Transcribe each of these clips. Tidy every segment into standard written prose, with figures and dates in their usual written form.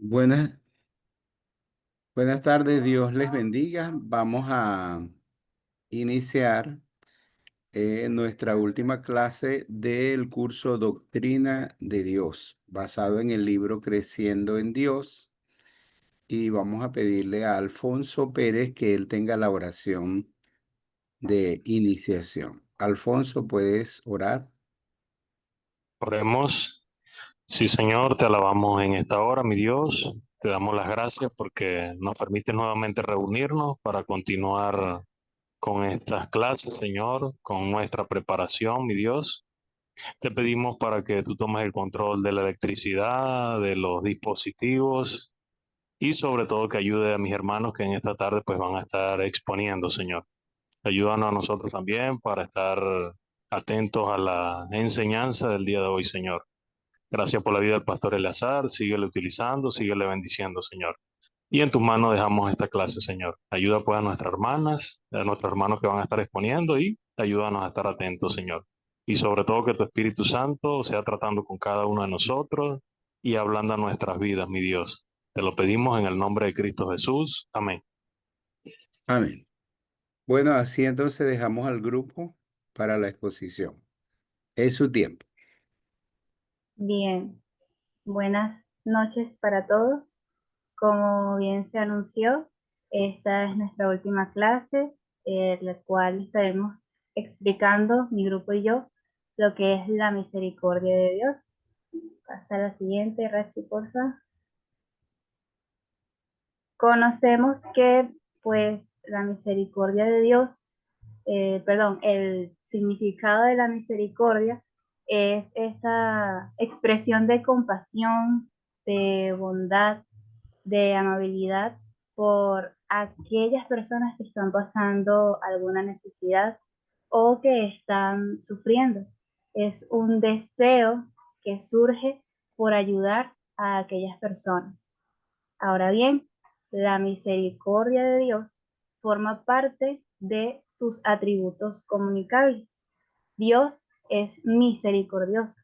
Buenas, buenas tardes, Dios les bendiga. Vamos a iniciar nuestra última clase del curso Doctrina de Dios, basado en el libro Creciendo en Dios. Y vamos a pedirle a Alfonso Pérez que él tenga la oración de iniciación. Alfonso, ¿puedes orar? Oremos. Sí, Señor, te alabamos en esta hora, mi Dios. Te damos las gracias porque nos permite nuevamente reunirnos para continuar con estas clases, Señor, con nuestra preparación, mi Dios. Te pedimos para que tú tomes el control de la electricidad, de los dispositivos y sobre todo que ayude a mis hermanos que en esta tarde pues van a estar exponiendo, Señor. Ayúdanos a nosotros también para estar atentos a la enseñanza del día de hoy, Señor. Gracias por la vida del pastor Eleazar. Síguele utilizando, síguele bendiciendo, Señor. Y en tus manos dejamos esta clase, Señor. Ayuda pues a nuestras hermanas, a nuestros hermanos que van a estar exponiendo y ayúdanos a estar atentos, Señor. Y sobre todo que tu Espíritu Santo sea tratando con cada uno de nosotros y hablando a nuestras vidas, mi Dios. Te lo pedimos en el nombre de Cristo Jesús. Amén. Amén. Bueno, así entonces dejamos al grupo para la exposición. Es su tiempo. Bien, buenas noches para todos. Como bien se anunció, esta es nuestra última clase, la cual estaremos explicando, mi grupo y yo, lo que es la misericordia de Dios. Pasa a la siguiente, Rachi, porfa. Conocemos que, pues, la misericordia de Dios, perdón, el significado de la misericordia es esa expresión de compasión, de bondad, de amabilidad por aquellas personas que están pasando alguna necesidad o que están sufriendo. Es un deseo que surge por ayudar a aquellas personas. Ahora bien, la misericordia de Dios forma parte de sus atributos comunicables. Dios es misericordioso.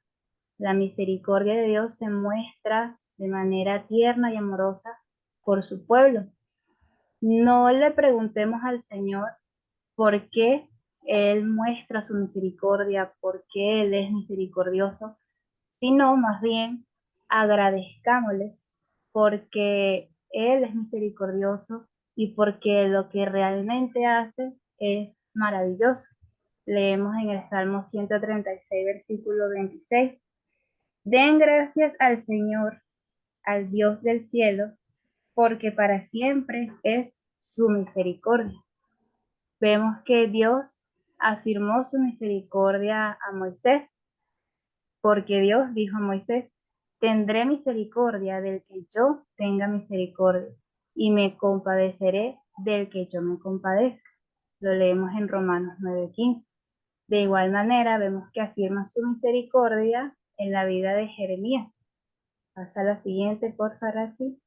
La misericordia de Dios se muestra de manera tierna y amorosa por su pueblo. No le preguntemos al Señor por qué Él muestra su misericordia, por qué Él es misericordioso, sino más bien agradezcámosles porque Él es misericordioso y porque lo que realmente hace es maravilloso. Leemos en el Salmo 136, versículo 26. Den gracias al Señor, al Dios del cielo, porque para siempre es su misericordia. Vemos que Dios afirmó su misericordia a Moisés, porque Dios dijo a Moisés, tendré misericordia del que yo tenga misericordia, y me compadeceré del que yo me compadezca. Lo leemos en Romanos 9:15. De igual manera, vemos que afirma su misericordia en la vida de Jeremías. Pasa a la siguiente, por Rachi.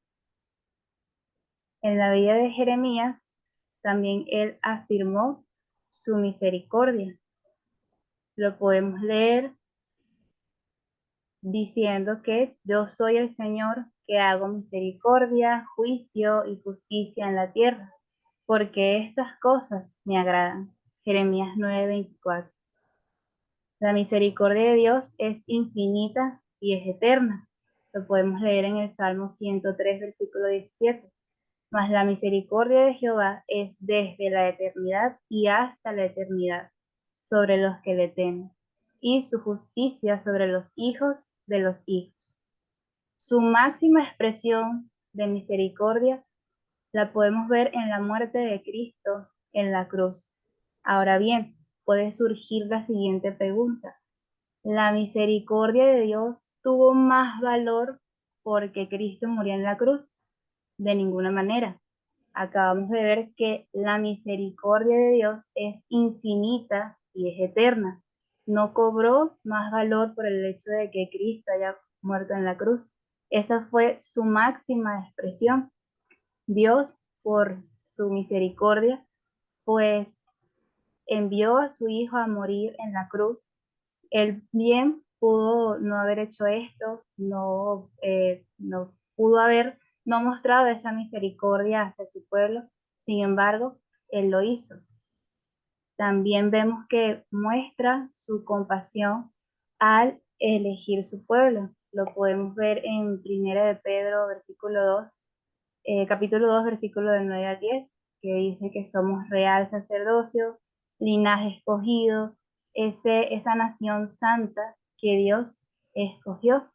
En la vida de Jeremías, también él afirmó su misericordia. Lo podemos leer diciendo que yo soy el Señor que hago misericordia, juicio y justicia en la tierra, porque estas cosas me agradan. Jeremías 9:24. La misericordia de Dios es infinita y es eterna. Lo podemos leer en el Salmo 103, versículo 17. Mas la misericordia de Jehová es desde la eternidad y hasta la eternidad sobre los que le temen, y su justicia sobre los hijos de los hijos. Su máxima expresión de misericordia la podemos ver en la muerte de Cristo en la cruz. Ahora bien, puede surgir la siguiente pregunta. ¿La misericordia de Dios tuvo más valor porque Cristo murió en la cruz? De ninguna manera. Acabamos de ver que la misericordia de Dios es infinita y es eterna. No cobró más valor por el hecho de que Cristo haya muerto en la cruz. Esa fue su máxima expresión. Dios, por su misericordia, pues envió a su Hijo a morir en la cruz. Él bien pudo no haber hecho esto, no pudo haber no mostrado esa misericordia hacia su pueblo, sin embargo, Él lo hizo. También vemos que muestra su compasión al elegir su pueblo. Lo podemos ver en Primera de Pedro, capítulo 2, versículo del 9 al 10, que dice que somos real sacerdocio, linaje escogido, esa nación santa que Dios escogió.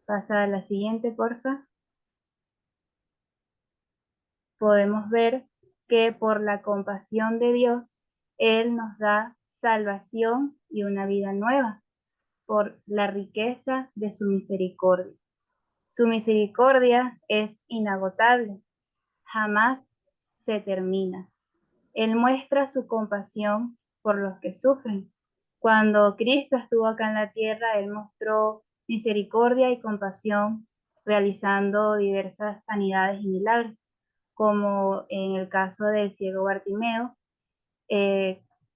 Pasa a la siguiente, porfa. Podemos ver que por la compasión de Dios, Él nos da salvación y una vida nueva por la riqueza de su misericordia. Su misericordia es inagotable, jamás se termina. Él muestra su compasión por los que sufren. Cuando Cristo estuvo acá en la tierra, Él mostró misericordia y compasión, realizando diversas sanidades y milagros, como en el caso del ciego Bartimeo.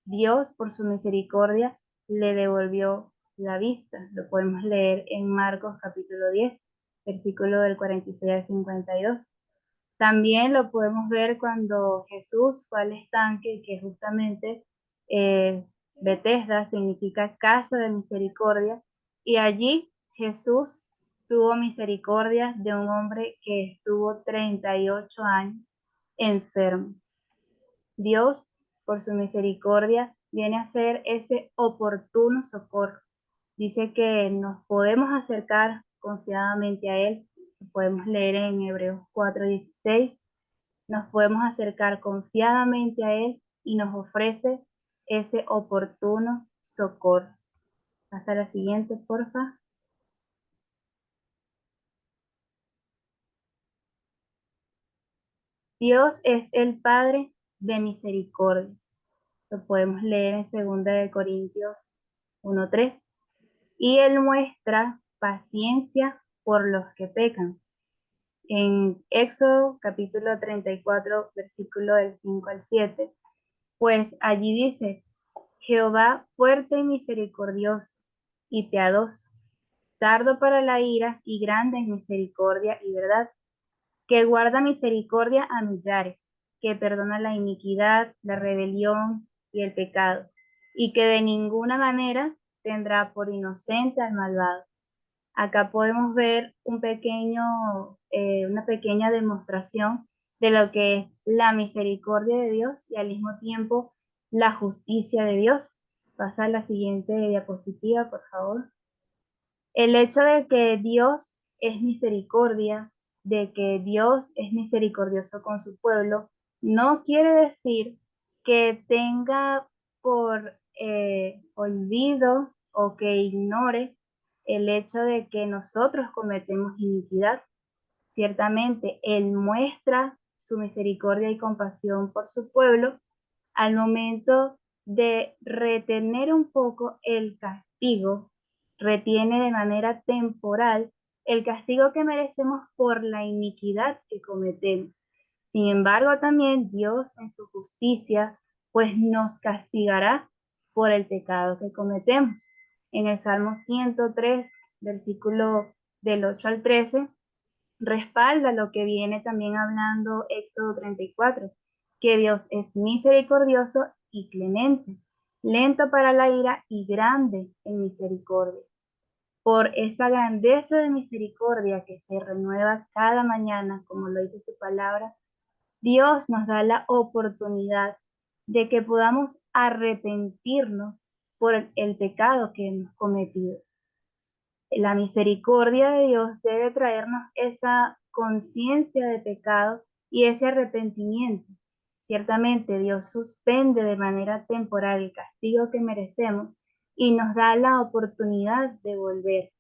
Dios, por su misericordia, le devolvió la vista. Lo podemos leer en Marcos capítulo 10, versículo del 46 al 52. También lo podemos ver cuando Jesús fue al estanque, que justamente eh, Betesda significa casa de misericordia, y allí Jesús tuvo misericordia de un hombre que estuvo 38 años enfermo. Dios, por su misericordia, viene a ser ese oportuno socorro. Dice que nos podemos acercar confiadamente a Él. Lo podemos leer en Hebreos 4:16. Nos podemos acercar confiadamente a Él y nos ofrece ese oportuno socorro. Pasa a la siguiente, porfa. Dios es el Padre de misericordias. Lo podemos leer en 2 Corintios 1:3. Y Él muestra paciencia por los que pecan. En Éxodo capítulo 34, versículo del 5 al 7, pues allí dice: Jehová fuerte y misericordioso y piadoso, tardo para la ira y grande en misericordia y verdad, que guarda misericordia a millares, que perdona la iniquidad, la rebelión y el pecado, y que de ninguna manera tendrá por inocente al malvado. Acá podemos ver una pequeña demostración de lo que es la misericordia de Dios y al mismo tiempo la justicia de Dios. Pasa a la siguiente diapositiva, por favor. El hecho de que Dios es misericordia, de que Dios es misericordioso con su pueblo, no quiere decir que tenga por olvido o que ignore el hecho de que nosotros cometemos iniquidad. Ciertamente, Él muestra su misericordia y compasión por su pueblo al momento de retener un poco el castigo, retiene de manera temporal el castigo que merecemos por la iniquidad que cometemos. Sin embargo, también Dios en su justicia, pues nos castigará por el pecado que cometemos. En el Salmo 103, versículo del 8 al 13, respalda lo que viene también hablando Éxodo 34, que Dios es misericordioso y clemente, lento para la ira y grande en misericordia. Por esa grandeza de misericordia que se renueva cada mañana, como lo dice su palabra, Dios nos da la oportunidad de que podamos arrepentirnos por el pecado que hemos cometido. La misericordia de Dios debe traernos esa conciencia de pecado y ese arrepentimiento. Ciertamente Dios suspende de manera temporal el castigo que merecemos y nos da la oportunidad de volver,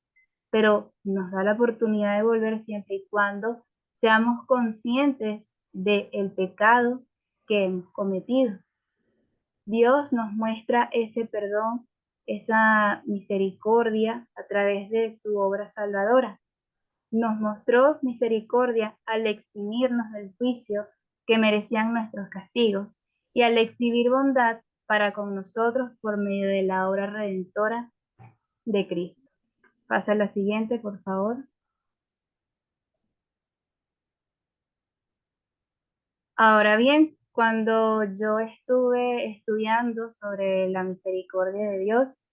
pero nos da la oportunidad de volver siempre y cuando seamos conscientes del pecado que hemos cometido. Dios nos muestra ese perdón, esa misericordia a través de su obra salvadora. Nos mostró misericordia al eximirnos del juicio que merecían nuestros castigos y al exhibir bondad para con nosotros por medio de la obra redentora de Cristo. Pasa a la siguiente, por favor. Ahora bien, cuando yo estuve estudiando sobre la misericordia de Dios,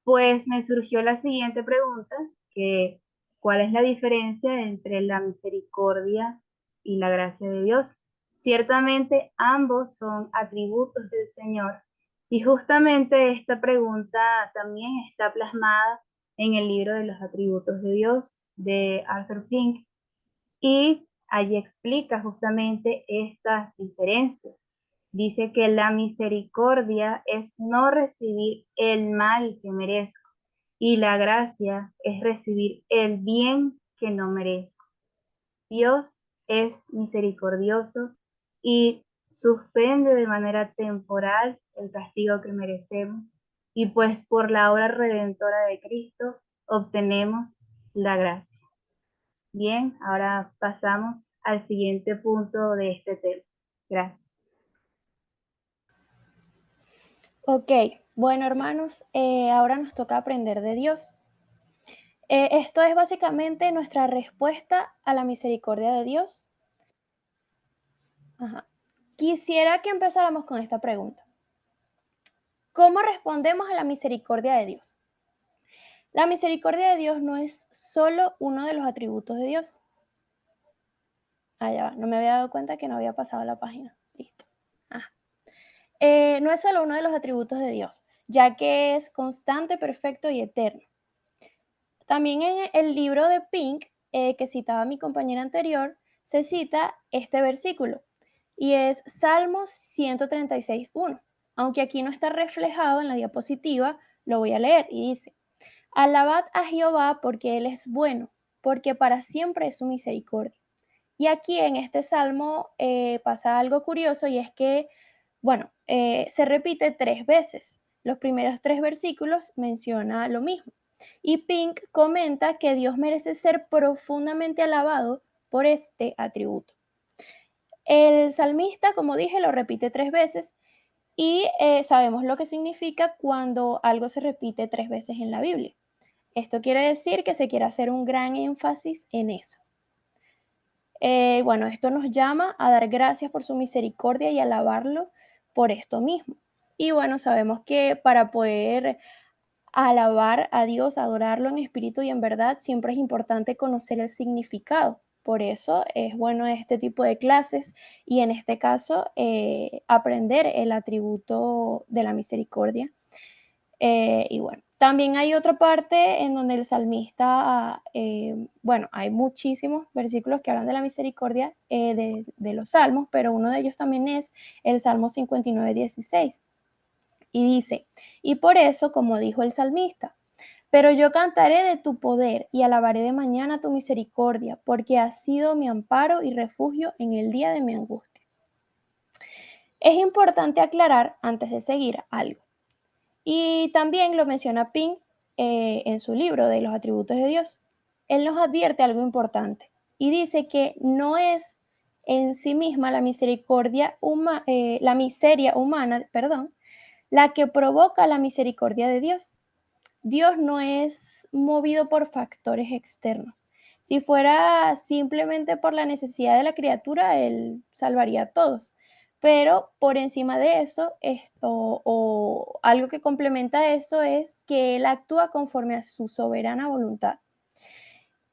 pues me surgió la siguiente pregunta, que ¿cuál es la diferencia entre la misericordia y la gracia de Dios? Ciertamente ambos son atributos del Señor y justamente esta pregunta también está plasmada en el libro de los atributos de Dios de Arthur Pink y allí explica justamente estas diferencias. Dice que la misericordia es no recibir el mal que merezco y la gracia es recibir el bien que no merezco. Dios es misericordioso y suspende de manera temporal el castigo que merecemos y pues por la obra redentora de Cristo obtenemos la gracia. Bien, ahora pasamos al siguiente punto de este tema. Gracias. Ok, bueno hermanos, ahora nos toca aprender de Dios. Esto es básicamente nuestra respuesta a la misericordia de Dios. Ajá. Quisiera que empezáramos con esta pregunta. ¿Cómo respondemos a la misericordia de Dios? La misericordia de Dios no es solo uno de los atributos de Dios. Ah, ya va, no me había dado cuenta que no había pasado la página. Listo. No es solo uno de los atributos de Dios, ya que es constante, perfecto y eterno. También en el libro de Pink, que citaba mi compañera anterior, se cita este versículo y es Salmos 136:1. Aunque aquí no está reflejado en la diapositiva, lo voy a leer y dice: Alabad a Jehová porque Él es bueno, porque para siempre es su misericordia. Y aquí en este salmo pasa algo curioso y es que, bueno, se repite 3 veces. Los primeros 3 versículos menciona lo mismo. Y Pink comenta que Dios merece ser profundamente alabado por este atributo. El salmista, como dije, lo repite 3 veces y sabemos lo que significa cuando algo se repite 3 veces en la Biblia. Esto quiere decir que se quiere hacer un gran énfasis en eso. Bueno, esto nos llama a dar gracias por su misericordia y alabarlo por esto mismo. Y bueno, sabemos que para poder alabar a Dios, adorarlo en espíritu y en verdad, siempre es importante conocer el significado. Por eso es bueno este tipo de clases y en este caso aprender el atributo de la misericordia. Y bueno, también hay otra parte en donde el salmista, bueno, hay muchísimos versículos que hablan de la misericordia de los salmos, pero uno de ellos también es el Salmo 59:16. Y dice: y por eso, como dijo el salmista, pero yo cantaré de tu poder y alabaré de mañana tu misericordia, porque has sido mi amparo y refugio en el día de mi angustia. Es importante aclarar antes de seguir algo. Y también lo menciona Pink en su libro de los atributos de Dios. Él nos advierte algo importante y dice que no es en sí misma la miseria humana, la que provoca la misericordia de Dios. Dios no es movido por factores externos. Si fuera simplemente por la necesidad de la criatura, Él salvaría a todos. Pero por encima de eso, o algo que complementa eso es que Él actúa conforme a su soberana voluntad.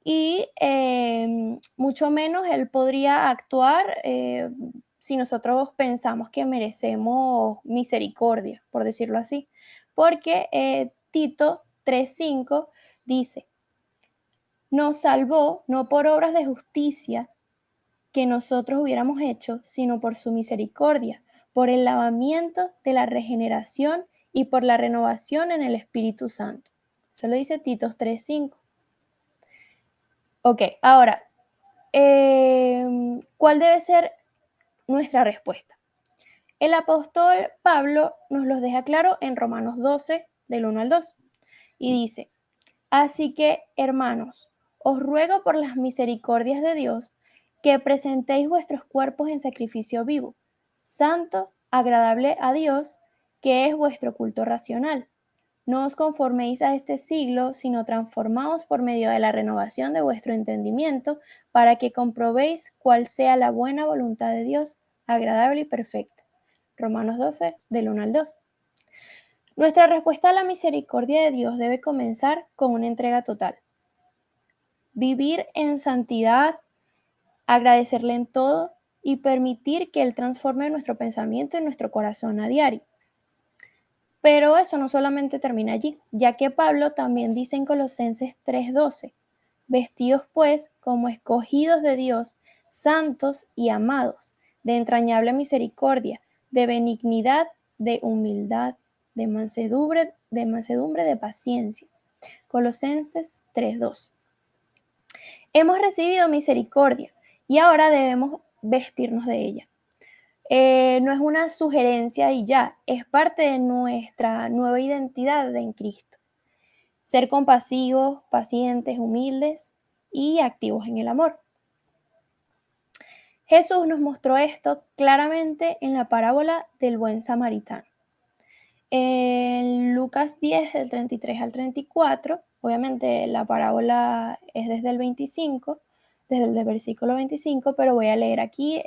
Y mucho menos Él podría actuar si nosotros pensamos que merecemos misericordia, por decirlo así. Porque Tito 3:5 dice: nos salvó no por obras de justicia que nosotros hubiéramos hecho, sino por su misericordia, por el lavamiento de la regeneración y por la renovación en el Espíritu Santo. Eso lo dice Tito 3:5. Ok, ahora, ¿cuál debe ser nuestra respuesta? El apóstol Pablo nos los deja claro en Romanos 12, del 1 al 2, y dice: así que, hermanos, os ruego por las misericordias de Dios que presentéis vuestros cuerpos en sacrificio vivo, santo, agradable a Dios, que es vuestro culto racional. No os conforméis a este siglo, sino transformaos por medio de la renovación de vuestro entendimiento, para que comprobéis cuál sea la buena voluntad de Dios, agradable y perfecta. Romanos 12, del 1 al 2. Nuestra respuesta a la misericordia de Dios debe comenzar con una entrega total. Vivir en santidad, agradecerle en todo y permitir que Él transforme nuestro pensamiento y nuestro corazón a diario. Pero eso no solamente termina allí, ya que Pablo también dice en Colosenses 3:12, vestidos pues como escogidos de Dios, santos y amados, de entrañable misericordia, de benignidad, de humildad, de mansedumbre, de paciencia. Colosenses 3:12. Hemos recibido misericordia y ahora debemos vestirnos de ella. No es una sugerencia y ya, es parte de nuestra nueva identidad en Cristo. Ser compasivos, pacientes, humildes y activos en el amor. Jesús nos mostró esto claramente en la parábola del buen samaritano. En Lucas 10, del 33 al 34, obviamente la parábola es desde el versículo 25, pero voy a leer aquí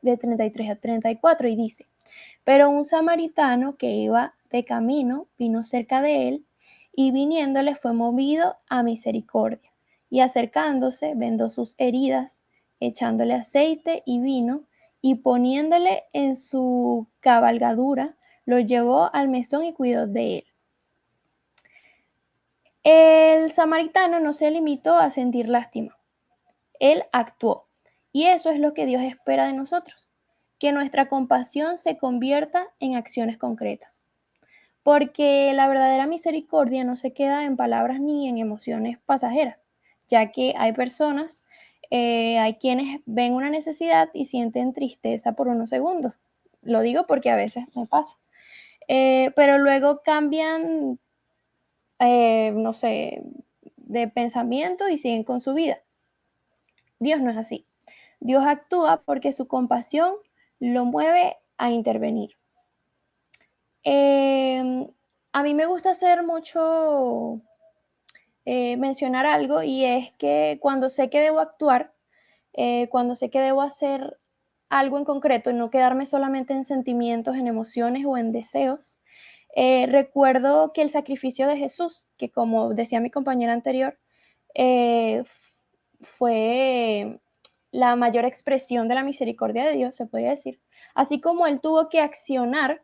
de 33 a 34 y dice, pero un samaritano que iba de camino vino cerca de él y viniéndole fue movido a misericordia y acercándose vendó sus heridas, echándole aceite y vino y poniéndole en su cabalgadura, lo llevó al mesón y cuidó de él. El samaritano no se limitó a sentir lástima, él actuó. Y eso es lo que Dios espera de nosotros, que nuestra compasión se convierta en acciones concretas. Porque la verdadera misericordia no se queda en palabras ni en emociones pasajeras, ya que hay personas, hay quienes ven una necesidad y sienten tristeza por unos segundos. Lo digo porque a veces me pasa. Pero luego cambian, no sé, de pensamiento y siguen con su vida. Dios no es así. Dios actúa porque su compasión lo mueve a intervenir. A mí me gusta hacer mucho mencionar algo y es que cuando sé que debo actuar, cuando sé que debo hacer algo en concreto y no quedarme solamente en sentimientos, en emociones o en deseos, recuerdo que el sacrificio de Jesús, que como decía mi compañera anterior, fue la mayor expresión de la misericordia de Dios, se podría decir. Así como Él tuvo que accionar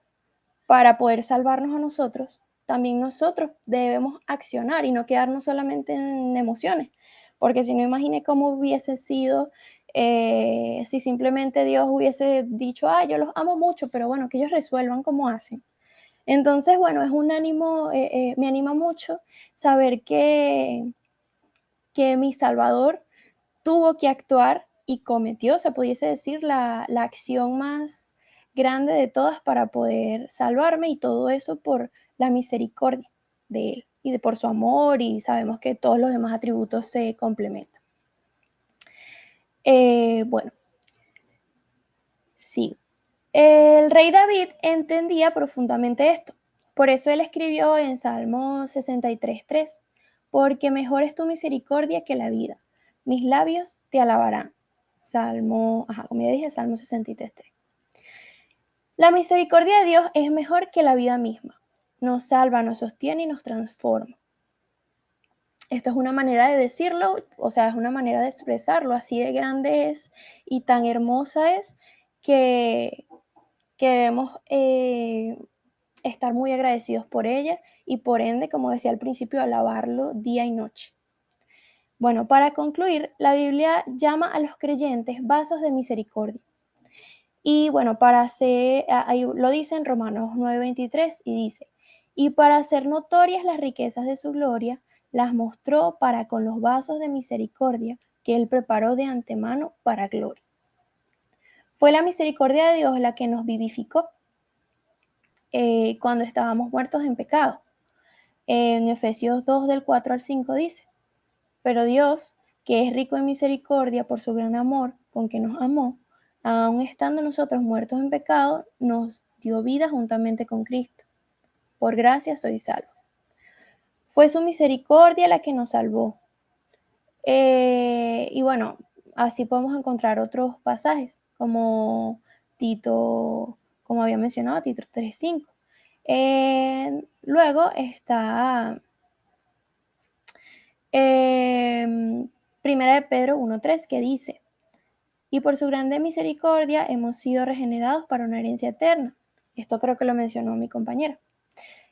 para poder salvarnos a nosotros, también nosotros debemos accionar y no quedarnos solamente en emociones, porque si no, imagine cómo hubiese sido si simplemente Dios hubiese dicho, yo los amo mucho, pero bueno, que ellos resuelvan cómo hacen. Entonces, bueno, es un ánimo, me anima mucho saber que mi Salvador tuvo que actuar y cometió, se pudiese decir, la acción más grande de todas para poder salvarme, y todo eso por la misericordia de Él y por su amor, y sabemos que todos los demás atributos se complementan. Bueno, sí. El rey David entendía profundamente esto. Por eso él escribió en Salmo 63:3, porque mejor es tu misericordia que la vida. Mis labios te alabarán. Como ya dije, Salmo 63:3. La misericordia de Dios es mejor que la vida misma. Nos salva, nos sostiene y nos transforma. Esto es una manera de decirlo, o sea, es una manera de expresarlo. Así de grande es y tan hermosa es que debemos estar muy agradecidos por ella y por ende, como decía al principio, alabarlo día y noche. Bueno, para concluir, la Biblia llama a los creyentes vasos de misericordia. Y bueno, ahí lo dice en Romanos 9:23 y dice, y para hacer notorias las riquezas de su gloria, las mostró para con los vasos de misericordia que él preparó de antemano para gloria. Fue la misericordia de Dios la que nos vivificó cuando estábamos muertos en pecado. En Efesios 2, del 4 al 5 dice, pero Dios, que es rico en misericordia por su gran amor con que nos amó, aun estando nosotros muertos en pecado, nos dio vida juntamente con Cristo. Por gracia sois salvos. Fue su misericordia la que nos salvó. Y bueno, Así podemos encontrar otros pasajes, como Tito, como había mencionado, Tito 3:5. Luego está Primera de Pedro 1:3, que dice: y por su grande misericordia hemos sido regenerados para una herencia eterna. Esto creo que lo mencionó mi compañera.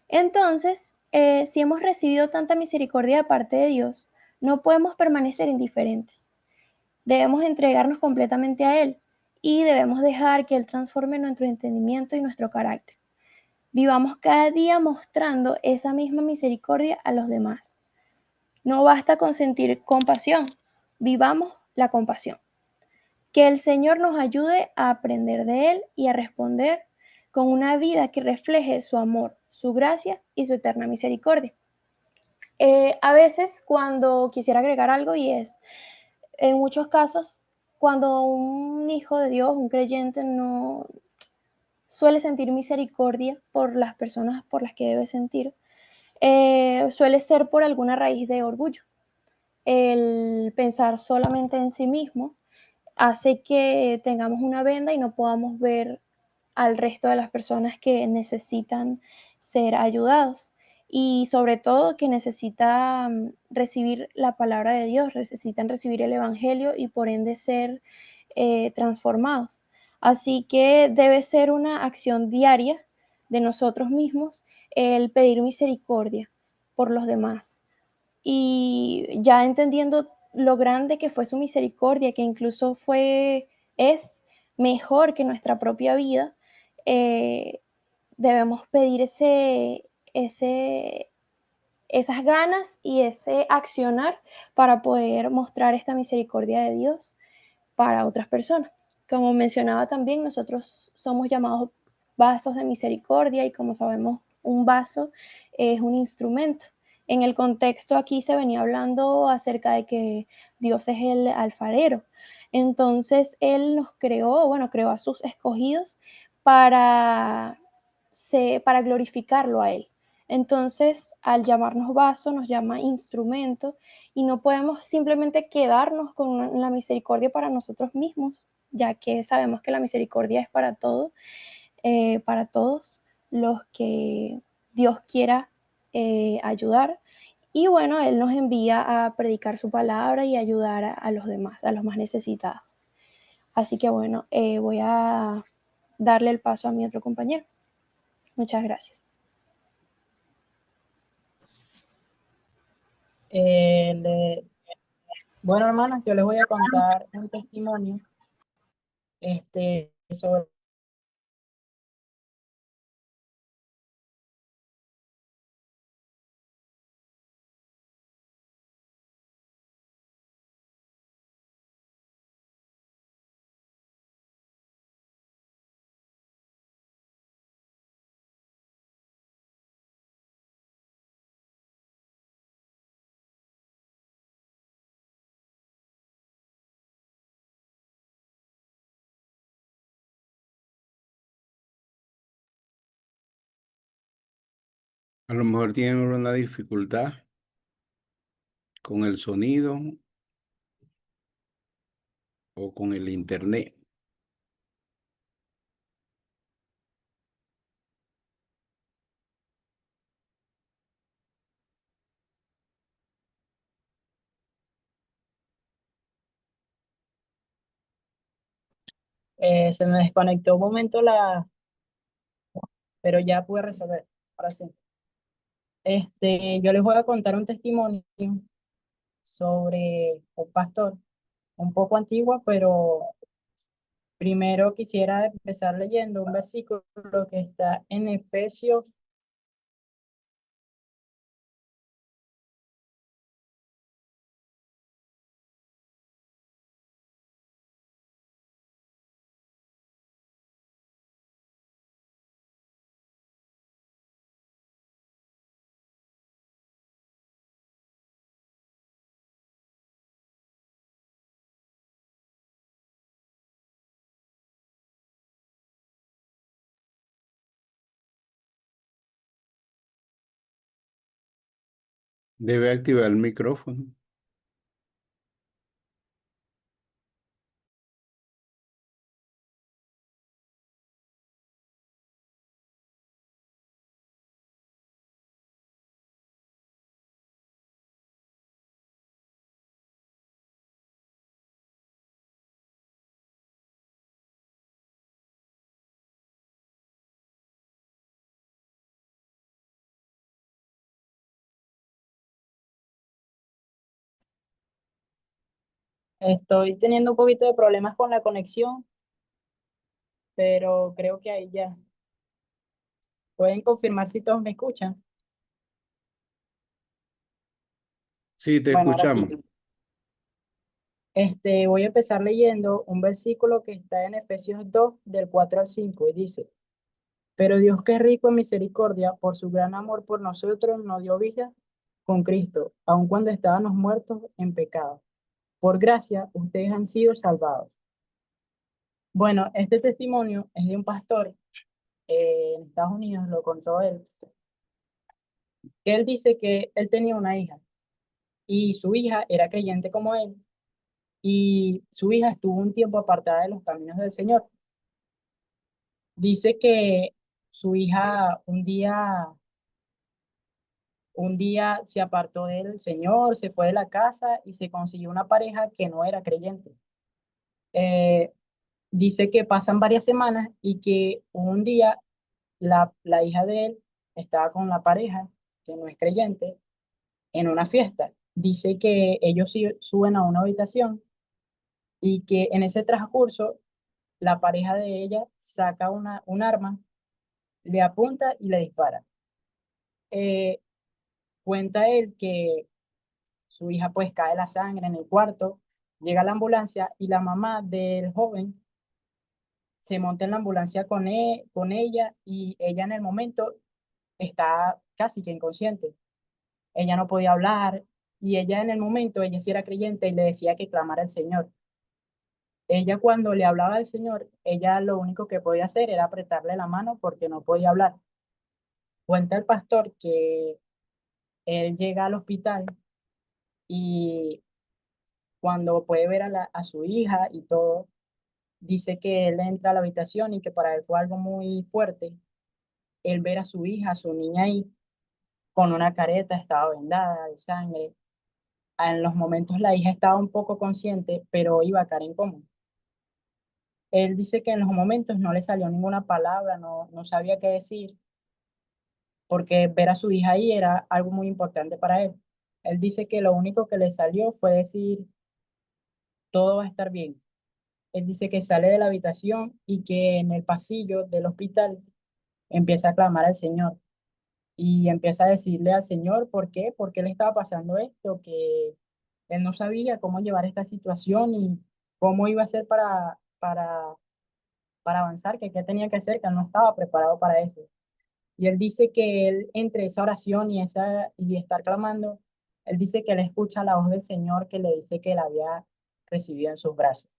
Entonces, si hemos recibido tanta misericordia de parte de Dios, no podemos permanecer indiferentes. Debemos entregarnos completamente a Él y debemos dejar que Él transforme nuestro entendimiento y nuestro carácter. Vivamos cada día mostrando esa misma misericordia a los demás. No basta con sentir compasión, vivamos la compasión. Que el Señor nos ayude a aprender de Él y a responder con una vida que refleje su amor, su gracia y su eterna misericordia. A veces cuando quisiera agregar algo, y es, en muchos casos, cuando un hijo de Dios, un creyente, no suele sentir misericordia por las personas por las que debe sentir, suele ser por alguna raíz de orgullo. El pensar solamente en sí mismo hace que tengamos una venda y no podamos ver al resto de las personas que necesitan ser ayudados y sobre todo que necesitan recibir la palabra de Dios, necesitan recibir el Evangelio y por ende ser transformados. Así que debe ser una acción diaria de nosotros mismos el pedir misericordia por los demás. Y ya entendiendo lo grande que fue su misericordia, que incluso es mejor que nuestra propia vida, eh, debemos pedir esas ganas y ese accionar para poder mostrar esta misericordia de Dios para otras personas. Como mencionaba también, nosotros somos llamados vasos de misericordia y como sabemos, un vaso es un instrumento. En el contexto aquí se venía hablando acerca de que Dios es el alfarero. Entonces Él nos creó, bueno, creó a sus escogidos para, para glorificarlo a Él. Entonces, al llamarnos vaso, nos llama instrumento y no podemos simplemente quedarnos con la misericordia para nosotros mismos, ya que sabemos que la misericordia es para todos los que Dios quiera ayudar. Y bueno, Él nos envía a predicar su palabra y ayudar a los demás, a los más necesitados. Así que bueno, voy a darle el paso a mi otro compañero. Muchas gracias. Bueno, hermanas, yo les voy a contar un testimonio sobre A lo mejor tienen una dificultad con el sonido o con el internet. se me desconectó un momento pero ya pude resolver. Ahora sí. Yo les voy a contar un testimonio sobre un pastor, un poco antigua, pero primero quisiera empezar leyendo un versículo que está en Efesios. Debe activar el micrófono. Estoy teniendo un poquito de problemas con la conexión, pero creo que ahí ya. ¿Pueden confirmar si todos me escuchan? Sí, te Bueno, ahora sí. escuchamos. Voy a empezar leyendo un versículo que está en Efesios 2, del 4 al 5, y dice, pero Dios que es rico en misericordia, por su gran amor por nosotros, nos dio vida con Cristo, aun cuando estábamos muertos en pecado. Por gracia, ustedes han sido salvados. Bueno, este testimonio es de un pastor en Estados Unidos, lo contó él, que él dice que él tenía una hija y su hija era creyente como él y su hija estuvo un tiempo apartada de los caminos del Señor. Dice que su hija un día se apartó del Señor, se fue de la casa y se consiguió una pareja que no era creyente. Eh, Dice que pasan varias semanas y que un día la hija de él estaba con la pareja, que no es creyente, en una fiesta. Dice que ellos suben a una habitación y que en ese transcurso la pareja de ella saca un arma, le apunta y le dispara. Eh, Cuenta él que su hija pues cae la sangre en el cuarto, llega la ambulancia y la mamá del joven se monta en la ambulancia con ella y ella en el momento está casi que inconsciente. Ella no podía hablar y ella en el momento, ella sí era creyente y le decía que clamara al Señor. Ella cuando le hablaba al Señor, ella lo único que podía hacer era apretarle la mano porque no podía hablar. Cuenta el pastor que él llega al hospital y cuando puede ver a su hija y todo, dice que él entra a la habitación y que para él fue algo muy fuerte el ver a su hija, a su niña ahí, con una careta, estaba vendada de sangre. En los momentos la hija estaba un poco consciente, pero iba a caer en coma. Él dice que en los momentos no le salió ninguna palabra, no sabía qué decir, porque ver a su hija ahí era algo muy importante para él. Él dice que lo único que le salió fue decir, todo va a estar bien. Él dice que sale de la habitación y que en el pasillo del hospital empieza a clamar al Señor y empieza a decirle al Señor por qué le estaba pasando esto, que él no sabía cómo llevar esta situación y cómo iba a hacer para avanzar, que qué tenía que hacer, que él no estaba preparado para eso. Y él dice que él, entre esa oración y estar clamando, él dice que él escucha la voz del Señor que le dice que la había recibido en sus brazos.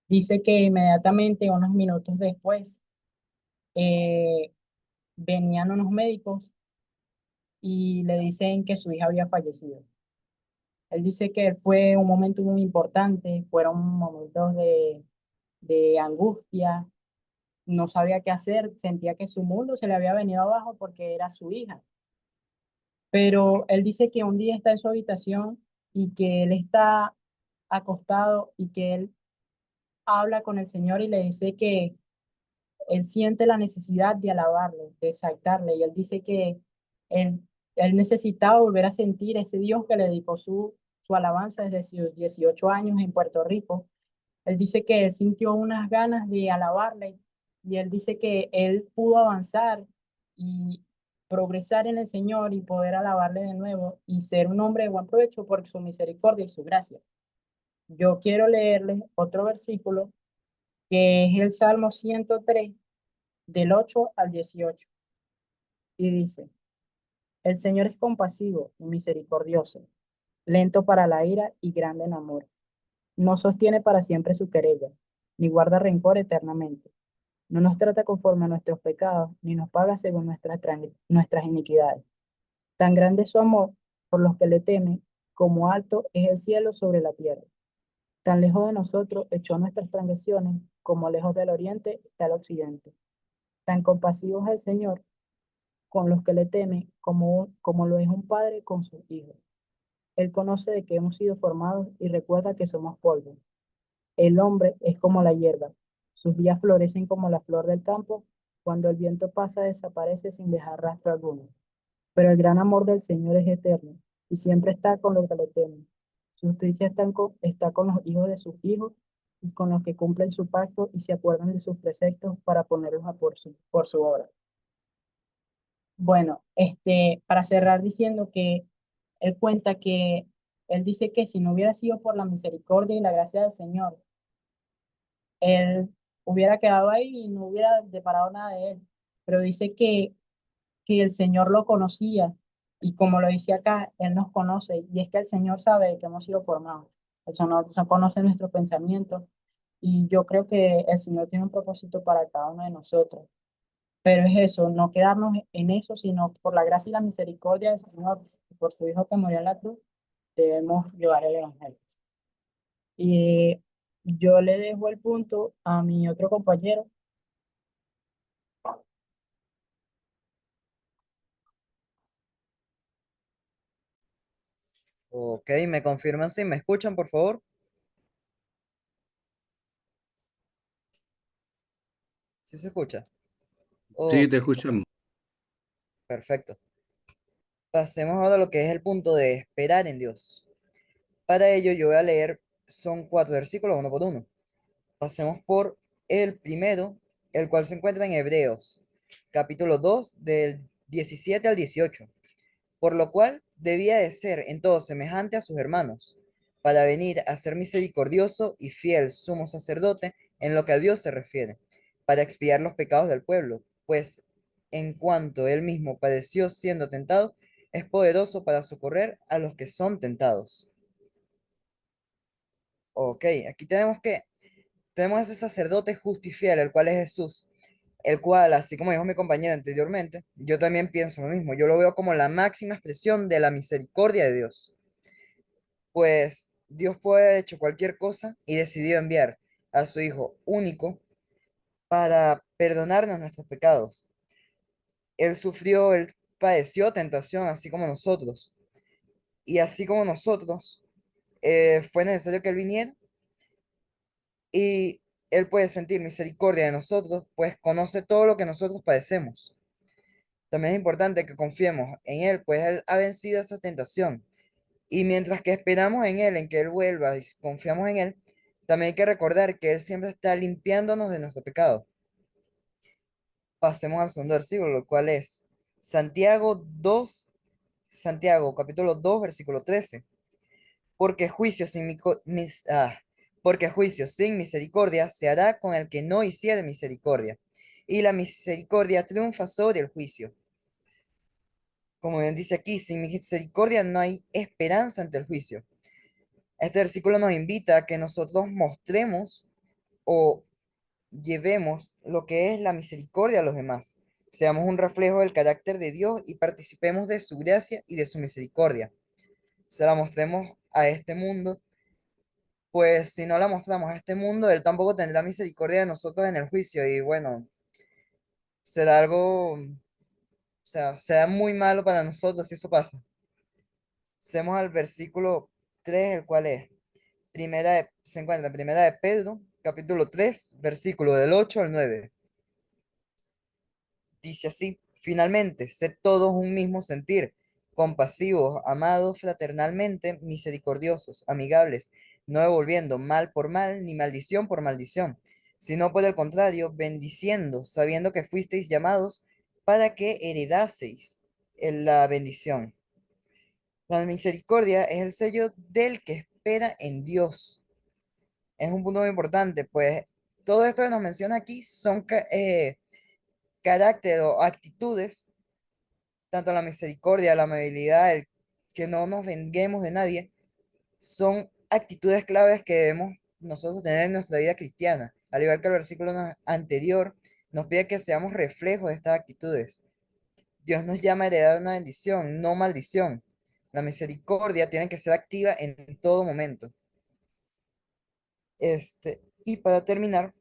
Dice que inmediatamente, unos minutos después, eh, venían unos médicos y le dicen que su hija había fallecido. Él dice que fue un momento muy importante, fueron momentos de angustia, no sabía qué hacer, sentía que su mundo se le había venido abajo porque era su hija. Pero él dice que un día está en su habitación y que él está acostado y que él habla con el Señor y le dice que él siente la necesidad de alabarle, de exaltarle. Y él dice que él, él necesitaba volver a sentir ese Dios que le dedicó su alabanza desde sus 18 años en Puerto Rico. Él dice que él sintió unas ganas de alabarle y él dice que él pudo avanzar y progresar en el Señor y poder alabarle de nuevo y ser un hombre de buen provecho por su misericordia y su gracia. Yo quiero leerles otro versículo que es el Salmo 103 del 8 al 18 y dice, el Señor es compasivo y misericordioso, lento para la ira y grande en amor. No sostiene para siempre su querella, ni guarda rencor eternamente. No nos trata conforme a nuestros pecados, ni nos paga según nuestras iniquidades. Tan grande es su amor por los que le temen, como alto es el cielo sobre la tierra. Tan lejos de nosotros echó nuestras transgresiones, como lejos del oriente está el occidente. Tan compasivo es el Señor con los que le temen, como lo es un padre con sus hijos. Él conoce de que hemos sido formados y recuerda que somos polvo. El hombre es como la hierba, sus días florecen como la flor del campo, cuando el viento pasa desaparece sin dejar rastro alguno. Pero el gran amor del Señor es eterno y siempre está con los que le temen. Su justicia está con los hijos de sus hijos y con los que cumplen su pacto y se acuerdan de sus preceptos para ponerlos a por su obra. Bueno, para cerrar diciendo que él cuenta que él dice que si no hubiera sido por la misericordia y la gracia del Señor, él hubiera quedado ahí y no hubiera deparado nada de él. Pero dice que el Señor lo conocía y como lo dice acá, Él nos conoce y es que el Señor sabe que hemos sido formados. El Señor conoce nuestros pensamientos y yo creo que el Señor tiene un propósito para cada uno de nosotros. Pero es eso, no quedarnos en eso, sino por la gracia y la misericordia del Señor y por su Hijo que murió en la cruz, debemos llevar el Evangelio. Y yo le dejo el punto a mi otro compañero. Ok, ¿me confirman si me escuchan, por favor? ¿Sí se escucha? Sí, Ok, te escuchamos. perfecto. Pasemos ahora a lo que es el punto de esperar en Dios. Para ello yo voy a leer, son 4 versículos, uno por uno. Pasemos por el primero, el cual se encuentra en Hebreos, capítulo 2 del 17 al 18. Por lo cual debía de ser en todo semejante a sus hermanos, para venir a ser misericordioso y fiel sumo sacerdote en lo que a Dios se refiere, para expiar los pecados del pueblo, pues en cuanto él mismo padeció siendo tentado, es poderoso para socorrer a los que son tentados. Ok, aquí tenemos ese sacerdote justo y fiel, el cual es Jesús, el cual, así como dijo mi compañera anteriormente, yo también pienso lo mismo, yo lo veo como la máxima expresión de la misericordia de Dios, pues Dios puede haber hecho cualquier cosa y decidió enviar a su Hijo único para perdonarnos nuestros pecados. Él padeció tentación así como nosotros, y así como nosotros, fue necesario que Él viniera y Él puede sentir misericordia de nosotros, pues conoce todo lo que nosotros padecemos. También es importante que confiemos en Él, pues Él ha vencido esa tentación. Y mientras que esperamos en Él, en que Él vuelva y confiamos en Él, también hay que recordar que Él siempre está limpiándonos de nuestro pecado. Pasemos al segundo versículo, lo cual es Santiago 2, Santiago capítulo 2, versículo 13. Porque juicio sin, porque juicio sin misericordia se hará con el que no hiciere misericordia. Y la misericordia triunfa sobre el juicio. Como bien dice aquí, sin misericordia no hay esperanza ante el juicio. Este versículo nos invita a que nosotros mostremos o llevemos lo que es la misericordia a los demás. Seamos un reflejo del carácter de Dios y participemos de su gracia y de su misericordia. Se la mostremos a este mundo, pues si no la mostramos a este mundo, Él tampoco tendrá misericordia de nosotros en el juicio y bueno, será algo, o sea, será muy malo para nosotros si eso pasa. Hacemos al versículo 3, el cual es, se encuentra en Primera de Pedro, capítulo 3, versículo del 8 al 9. Dice así, finalmente, sed todos un mismo sentir, compasivos, amados fraternalmente, misericordiosos, amigables, no devolviendo mal por mal, ni maldición por maldición, sino por el contrario, bendiciendo, sabiendo que fuisteis llamados para que heredaseis en la bendición. La misericordia es el sello del que espera en Dios. Es un punto muy importante, pues todo esto que nos menciona aquí son carácter o actitudes, tanto la misericordia, la amabilidad, el que no nos venguemos de nadie, son actitudes claves que debemos nosotros tener en nuestra vida cristiana. Al igual que el versículo anterior, nos pide que seamos reflejos de estas actitudes. Dios nos llama a heredar una bendición, no maldición. La misericordia tiene que ser activa en todo momento. Y para terminar,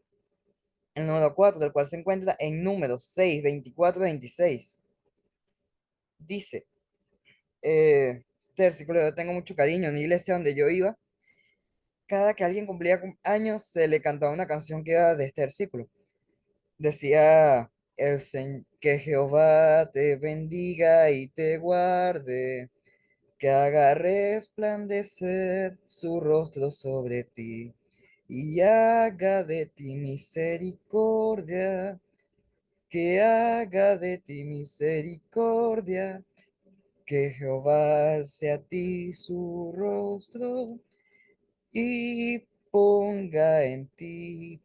el número 4, del cual se encuentra en números 6, 24, 26, dice, este versículo yo tengo mucho cariño. En la iglesia donde yo iba, cada que alguien cumplía años, se le cantaba una canción que iba de este versículo. Decía, que Jehová te bendiga y te guarde, que haga resplandecer su rostro sobre ti y haga de ti misericordia, que haga de ti misericordia, que Jehová alce a ti su rostro y ponga en ti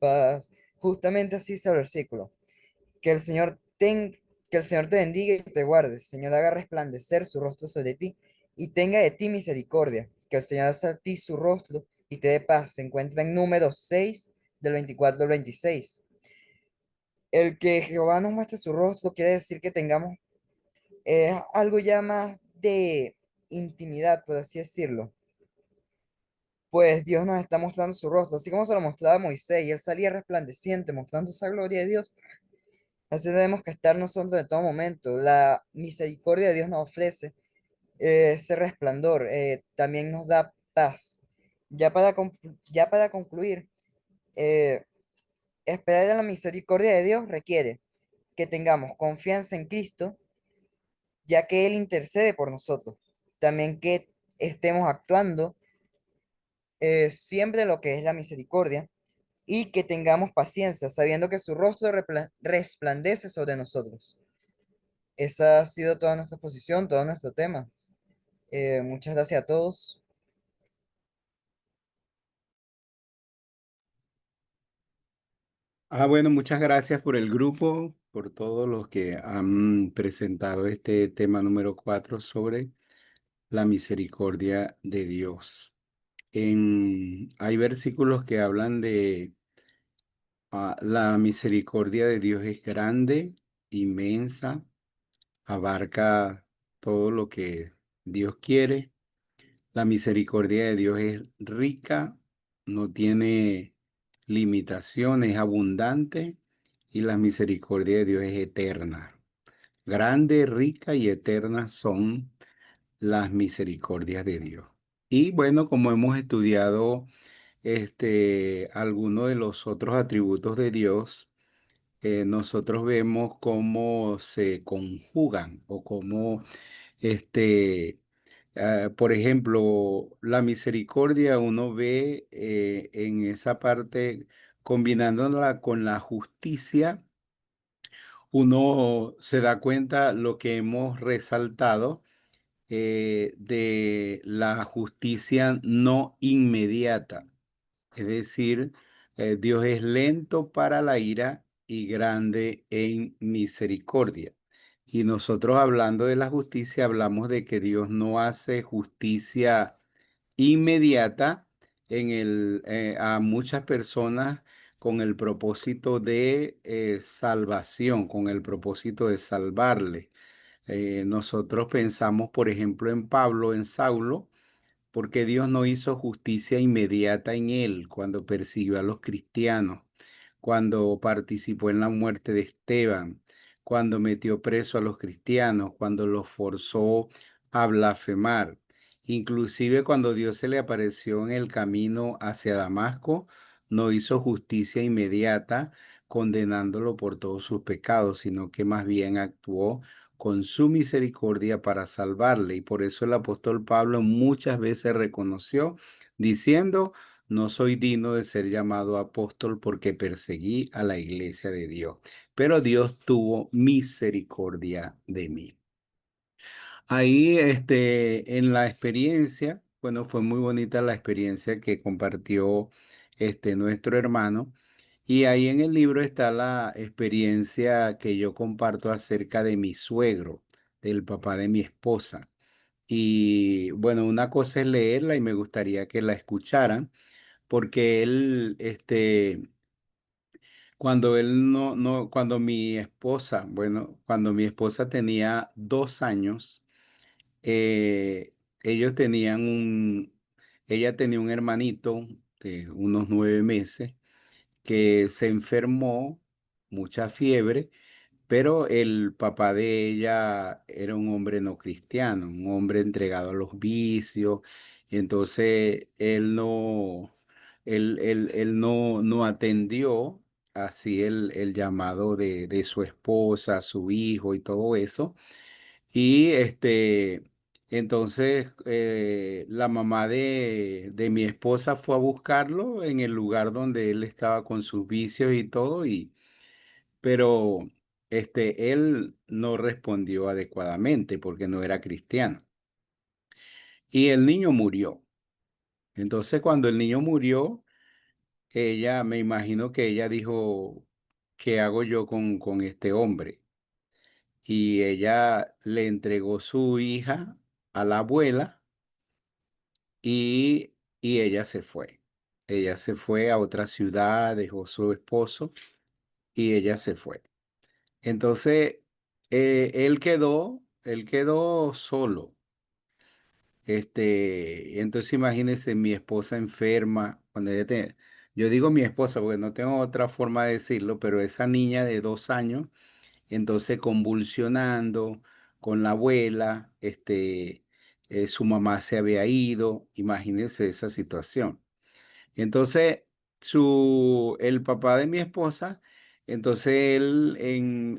paz. Justamente así es el versículo. Que el Señor que el Señor te bendiga y te guarde. El Señor haga resplandecer su rostro sobre ti y tenga de ti misericordia. Que el Señor haga a ti su rostro y te dé paz. Se encuentra en Números 6, del 24 al 26. El que Jehová nos muestre su rostro quiere decir que tengamos algo ya más de intimidad, por así decirlo. Pues Dios nos está mostrando su rostro, así como se lo mostraba a Moisés, y él salía resplandeciente, mostrando esa gloria de Dios. Así tenemos que estar nosotros en todo momento. La misericordia de Dios nos ofrece ese resplandor, también nos da paz. Ya para concluir, eh, esperar en la misericordia de Dios requiere que tengamos confianza en Cristo, ya que Él intercede por nosotros. También que estemos actuando siempre lo que es la misericordia y que tengamos paciencia, sabiendo que su rostro resplandece sobre nosotros. Esa ha sido toda nuestra exposición, todo nuestro tema. Muchas gracias a todos. Bueno, muchas gracias por el grupo, por todos los que han presentado este tema número 4 sobre la misericordia de Dios. Hay versículos que hablan de la misericordia de Dios es grande, inmensa, abarca todo lo que Dios quiere. La misericordia de Dios es rica, no tiene limitaciones, es abundante y la misericordia de Dios es eterna. Grande, rica y eterna son las misericordias de Dios. Y bueno, como hemos estudiado algunos de los otros atributos de Dios, nosotros vemos cómo se conjugan o cómo por ejemplo, la misericordia uno ve en esa parte, combinándola con la justicia, uno se da cuenta lo que hemos resaltado de la justicia no inmediata. Es decir, Dios es lento para la ira y grande en misericordia. Y nosotros hablando de la justicia, hablamos de que Dios no hace justicia inmediata a muchas personas con el propósito de salvación, con el propósito de salvarle. Nosotros pensamos, por ejemplo, en Pablo, en Saulo, porque Dios no hizo justicia inmediata en él cuando persiguió a los cristianos, cuando participó en la muerte de Esteban, cuando metió preso a los cristianos, cuando los forzó a blasfemar. Inclusive cuando Dios se le apareció en el camino hacia Damasco, no hizo justicia inmediata condenándolo por todos sus pecados, sino que más bien actuó con su misericordia para salvarle. Y por eso el apóstol Pablo muchas veces reconoció diciendo, no soy digno de ser llamado apóstol porque perseguí a la iglesia de Dios, pero Dios tuvo misericordia de mí. Ahí, en la experiencia, bueno, fue muy bonita la experiencia que compartió nuestro hermano. Y ahí en el libro está la experiencia que yo comparto acerca de mi suegro, del papá de mi esposa. Y bueno, una cosa es leerla y me gustaría que la escucharan, porque él, cuando él cuando mi esposa, bueno, cuando mi esposa tenía 2 años, eh, ellos tenían ella tenía un hermanito de unos 9 meses que se enfermó, mucha fiebre, pero el papá de ella era un hombre no cristiano, un hombre entregado a los vicios, y entonces él no atendió así el llamado de su esposa, su hijo y todo eso. Y Entonces, la mamá de mi esposa fue a buscarlo en el lugar donde él estaba con sus vicios y todo, pero él no respondió adecuadamente porque no era cristiano. Y el niño murió. Entonces, cuando el niño murió, ella, me imagino que ella dijo, ¿qué hago yo con este hombre? Y ella le entregó su hija a la abuela y, y ella se fue. Ella se fue a otra ciudad, dejó su esposo y ella se fue. Entonces, él quedó solo. Entonces imagínense mi esposa enferma, yo digo mi esposa porque no tengo otra forma de decirlo, pero esa niña de 2 años, entonces convulsionando con la abuela, su mamá se había ido, imagínense esa situación. Entonces, el papá de mi esposa, entonces él en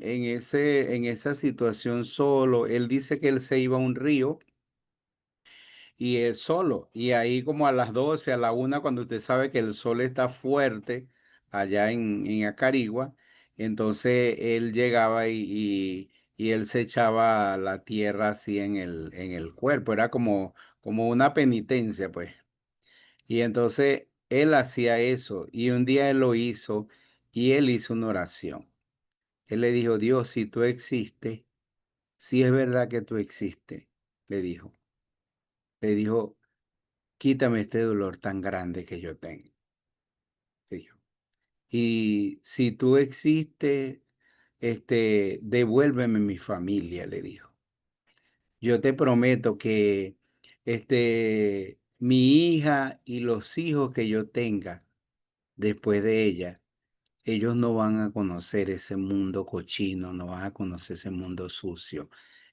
esa situación solo, él dice que él se iba a un río y él solo. Y ahí como a las 12 a la 1 cuando usted sabe que el sol está fuerte allá en Acarigua, entonces él llegaba y él se echaba la tierra así en el cuerpo. Era como una penitencia, pues. Y entonces él hacía eso y un día él lo hizo y él hizo una oración. Él le dijo, Dios, si tú existes, si es verdad que tú existes, le dijo. Le dijo, quítame este dolor tan grande que yo tengo, dijo. Y si tú existes, devuélveme mi familia, le dijo. Yo te prometo que, mi hija y los hijos que yo tenga después de ella, ellos no van a conocer ese mundo cochino, no van a conocer ese mundo sucio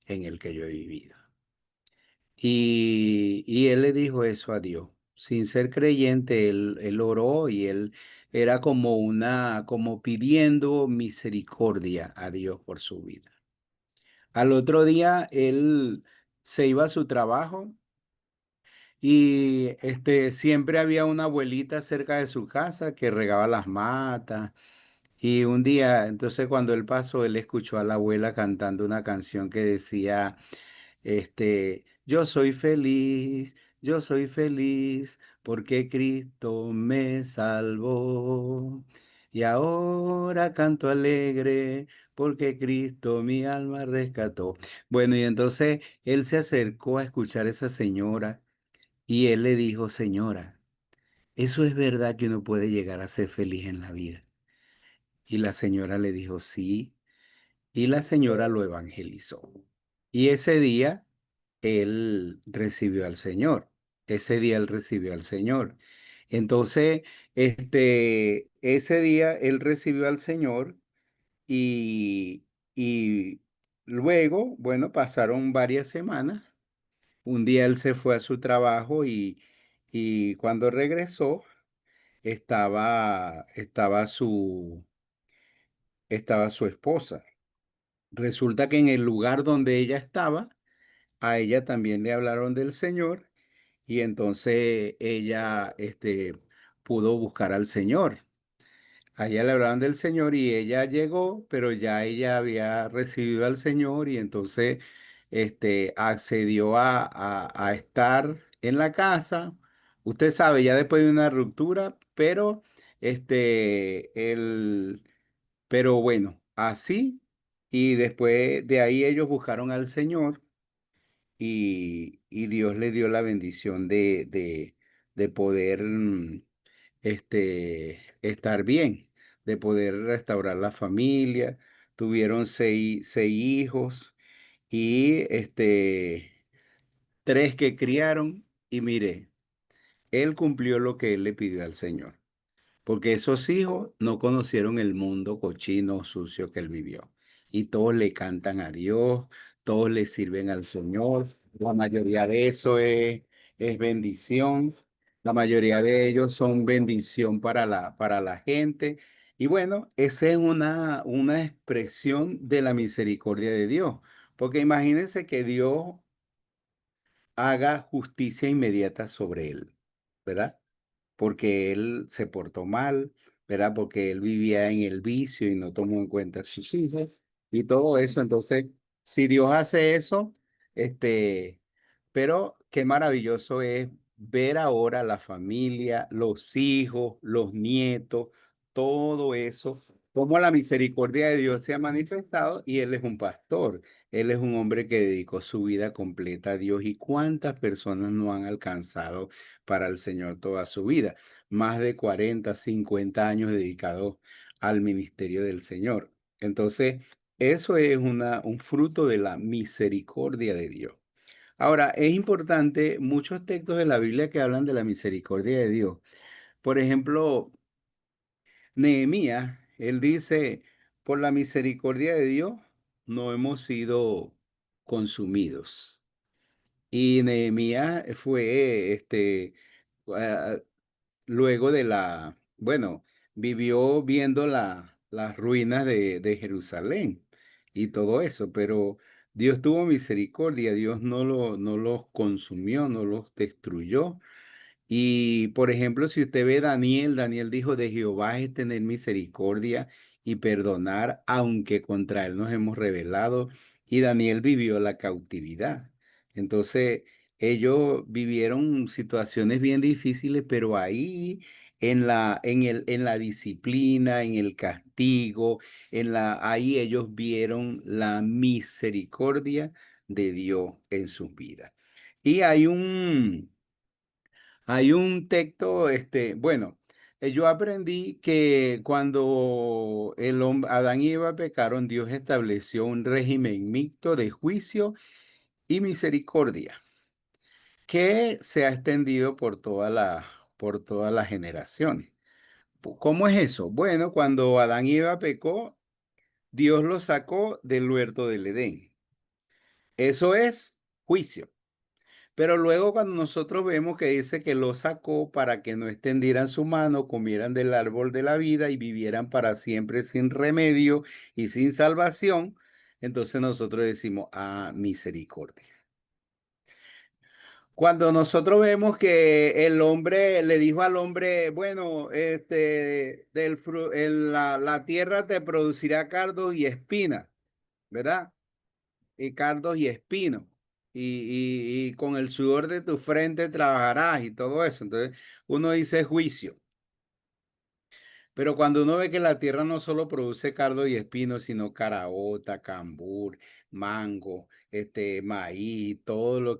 en el que yo he vivido. Y él le dijo eso a Dios. Sin ser creyente, él oró y él era como pidiendo misericordia a Dios por su vida. Al otro día, él se iba a su trabajo y siempre había una abuelita cerca de su casa que regaba las matas. Y un día, entonces cuando él pasó, él escuchó a la abuela cantando una canción que decía, yo soy feliz, porque Cristo me salvó. Y ahora canto alegre, porque Cristo mi alma rescató. Bueno, y entonces él se acercó a escuchar a esa señora y él le dijo, señora, eso es verdad que uno puede llegar a ser feliz en la vida. Y la señora le dijo, sí. Y la señora lo evangelizó. Y ese día él recibió al Señor. Ese día él recibió al Señor. Entonces, ese día él recibió al Señor y luego, bueno, pasaron varias semanas. Un día él se fue a su trabajo y cuando regresó estaba su esposa. Resulta que en el lugar donde ella estaba, a ella también le hablaron del Señor y entonces ella, pudo buscar al Señor. A ella le hablaron del Señor y ella llegó, pero ya ella había recibido al Señor y entonces, accedió a estar en la casa. Usted sabe, ya después de una ruptura, pero, pero bueno, así. Y después de ahí ellos buscaron al Señor y Dios le dio la bendición de poder, estar bien, de poder restaurar la familia. Tuvieron seis hijos y, tres que criaron. Y mire, él cumplió lo que él le pidió al Señor. Porque esos hijos no conocieron el mundo cochino, sucio que él vivió. Y todos le cantan a Dios, todos le sirven al Señor. La mayoría de eso es bendición. La mayoría de ellos son bendición para la gente. Y bueno, esa es una expresión de la misericordia de Dios. Porque imagínense que Dios haga justicia inmediata sobre él, ¿verdad? Porque él se portó mal, ¿verdad? Porque él vivía en el vicio y no tomó en cuenta a sus hijos y todo eso. Entonces, si Dios hace eso, este, pero qué maravilloso es ver ahora la familia, los hijos, los nietos, todo eso, cómo la misericordia de Dios se ha manifestado y él es un pastor, él es un hombre que dedicó su vida completa a Dios y cuántas personas no han alcanzado para el Señor toda su vida, más de 40, 50 años dedicados al ministerio del Señor. Entonces, eso es un fruto de la misericordia de Dios. Ahora, es importante muchos textos de la Biblia que hablan de la misericordia de Dios. Por ejemplo, Nehemías, él dice, por la misericordia de Dios no hemos sido consumidos. Y Nehemías fue, ah, luego de bueno, vivió viendo las ruinas de Jerusalén y todo eso, pero Dios tuvo misericordia, Dios no los consumió, no los destruyó. Y por ejemplo, si usted ve Daniel, Daniel dijo, de Jehová es tener misericordia y perdonar, aunque contra él nos hemos rebelado. Y Daniel vivió la cautividad. Entonces, ellos vivieron situaciones bien difíciles, pero ahí en la disciplina, en el castigo, ahí ellos vieron la misericordia de Dios en sus vidas. Y hay un texto, bueno, yo aprendí que cuando Adán y Eva pecaron, Dios estableció un régimen mixto de juicio y misericordia que se ha extendido por todas las generaciones. ¿Cómo es eso? Bueno, cuando Adán y Eva pecó, Dios los sacó del huerto del Edén. Eso es juicio. Pero luego cuando nosotros vemos que dice que lo sacó para que no extendieran su mano, comieran del árbol de la vida y vivieran para siempre sin remedio y sin salvación, entonces nosotros decimos, ah, misericordia. Cuando nosotros vemos que el hombre le dijo al hombre, bueno, la tierra te producirá cardos y espinas, ¿verdad? Y cardos y espinos. Y con el sudor de tu frente trabajarás y todo eso. Entonces, uno dice juicio. Pero cuando uno ve que la tierra no solo produce cardo y espinos, sino caraota, cambur, mango, maíz, todo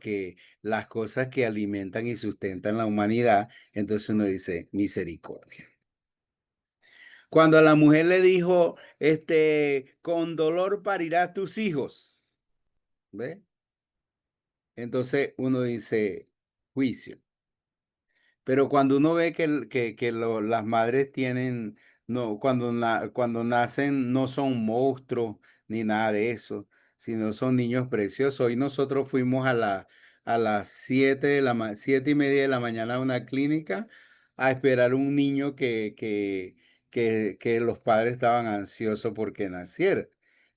las cosas que alimentan y sustentan la humanidad, entonces uno dice misericordia. Cuando a la mujer le dijo, con dolor parirás tus hijos, ¿ve? Entonces uno dice juicio. Pero cuando uno ve las madres tienen, no, cuando nacen no son monstruos ni nada de eso, sino son niños preciosos. Hoy nosotros fuimos a las 7:30 de la mañana a una clínica a esperar un niño que los padres estaban ansiosos porque naciera.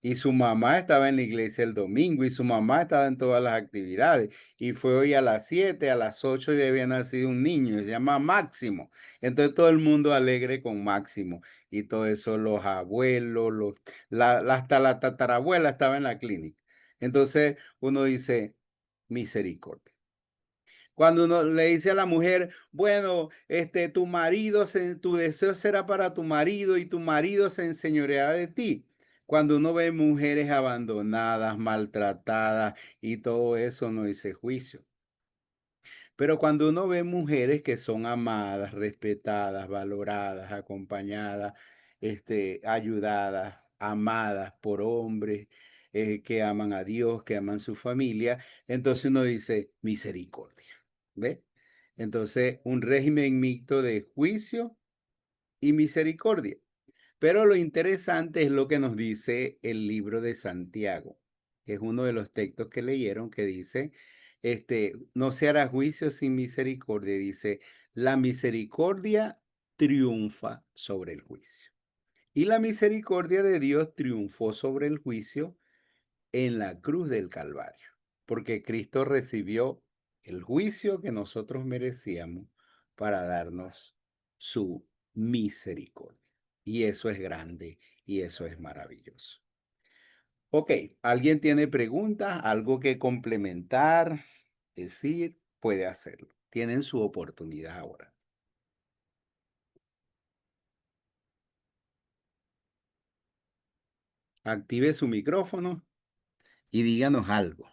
Y su mamá estaba en la iglesia el domingo y su mamá estaba en todas las actividades. Y fue hoy a las 7, a las 8 y había nacido un niño, se llama Máximo. Entonces todo el mundo alegre con Máximo. Y todo eso, los abuelos, hasta la tatarabuela estaba en la clínica. Entonces uno dice, misericordia. Cuando uno le dice a la mujer, bueno, tu deseo será para tu marido y tu marido se enseñoreará de ti. Cuando uno ve mujeres abandonadas, maltratadas y todo eso, no dice juicio. Pero cuando uno ve mujeres que son amadas, respetadas, valoradas, acompañadas, ayudadas, amadas por hombres que aman a Dios, que aman su familia, entonces uno dice misericordia. ¿Ve? Entonces, un régimen mixto de juicio y misericordia. Pero lo interesante es lo que nos dice el libro de Santiago, que es uno de los textos que leyeron que dice, no se hará juicio sin misericordia. Dice, la misericordia triunfa sobre el juicio. Y la misericordia de Dios triunfó sobre el juicio en la cruz del Calvario, porque Cristo recibió el juicio que nosotros merecíamos para darnos su misericordia. Y eso es grande y eso es maravilloso. Ok, ¿alguien tiene preguntas? ¿Algo que complementar? Decir, puede hacerlo. Tienen su oportunidad ahora. Active su micrófono y díganos algo.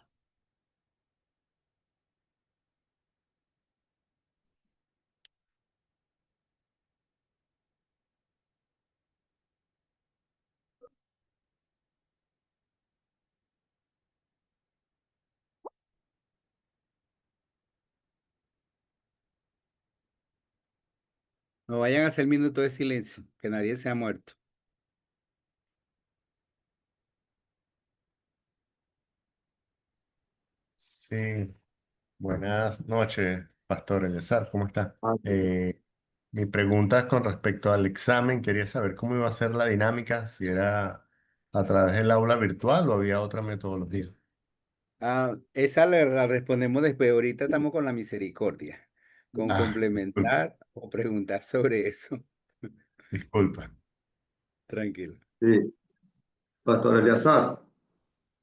No vayan a hacer minuto de silencio, que nadie se ha muerto. Sí, buenas noches, Pastor Eleazar, ¿cómo está? Mi pregunta es con respecto al examen. Quería saber cómo iba a ser la dinámica, si era a través del aula virtual o había otra metodología. Esa la respondemos después. Ahorita estamos con la misericordia, con Disculpa, complementar o preguntar sobre eso. disculpa. Tranquilo. Sí, Pastor Eleazar.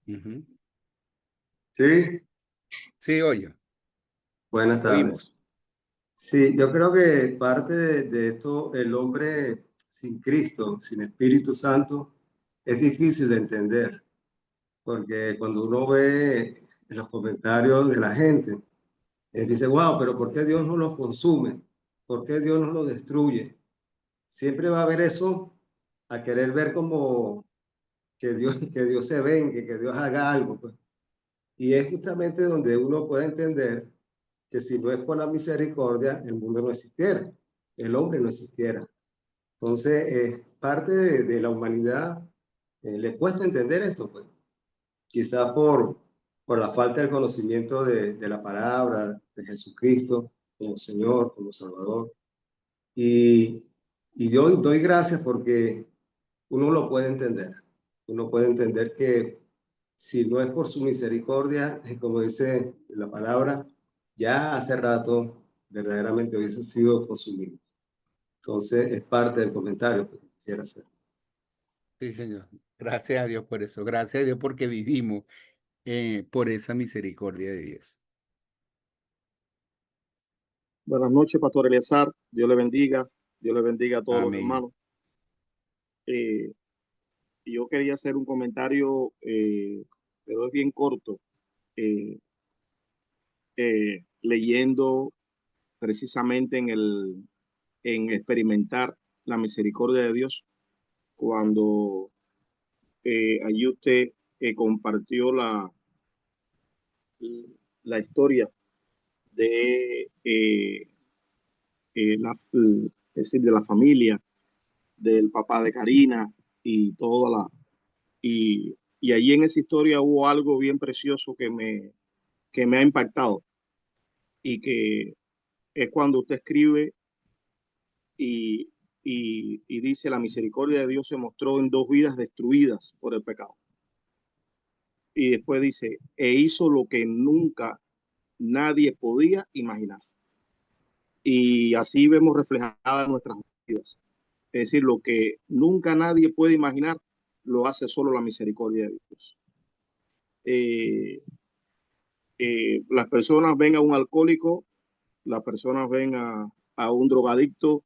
Ujú. Sí, Sí, oye, buenas tardes. oímos. Sí, yo creo que parte de esto, el hombre sin Cristo, sin Espíritu Santo, es difícil de entender, porque cuando uno ve en los comentarios de la gente, dice, wow, pero ¿por qué Dios no los consume? ¿Por qué Dios no los destruye? Siempre va a haber eso a querer ver como que Dios se vengue, que Dios haga algo, pues. Y es justamente donde uno puede entender que si no es por la misericordia, el mundo no existiera, el hombre no existiera. Entonces, parte de la humanidad le cuesta entender esto, pues. Quizás por la falta de conocimiento de la palabra, de Jesucristo, como Señor, como Salvador. Y, y yo doy gracias porque uno lo puede entender. Uno puede entender que si no es por su misericordia, como dice la palabra, ya hace rato verdaderamente hubiese sido consumido. Entonces, es parte del comentario que quisiera hacer. Sí, Señor. Gracias a Dios por eso. Gracias a Dios porque vivimos por esa misericordia de Dios. Buenas noches, Pastor Eleazar. Dios le bendiga. Dios le bendiga a todos los Amén. hermanos. Yo quería hacer un comentario, pero es bien corto, eh, leyendo precisamente en experimentar la misericordia de Dios, cuando allí usted compartió la historia de, es decir, de la familia, del papá de Karina y toda y allí en esa historia hubo algo bien precioso que me ha impactado y que es cuando usted escribe y, y dice: la misericordia de Dios se mostró en dos vidas destruidas por el pecado. Y después dice: e hizo lo que nunca nadie podía imaginar. Y así vemos reflejadas nuestras vidas. Es decir, lo que nunca nadie puede imaginar, lo hace solo la misericordia de Dios. Las personas ven a un alcohólico, las personas ven a un drogadicto,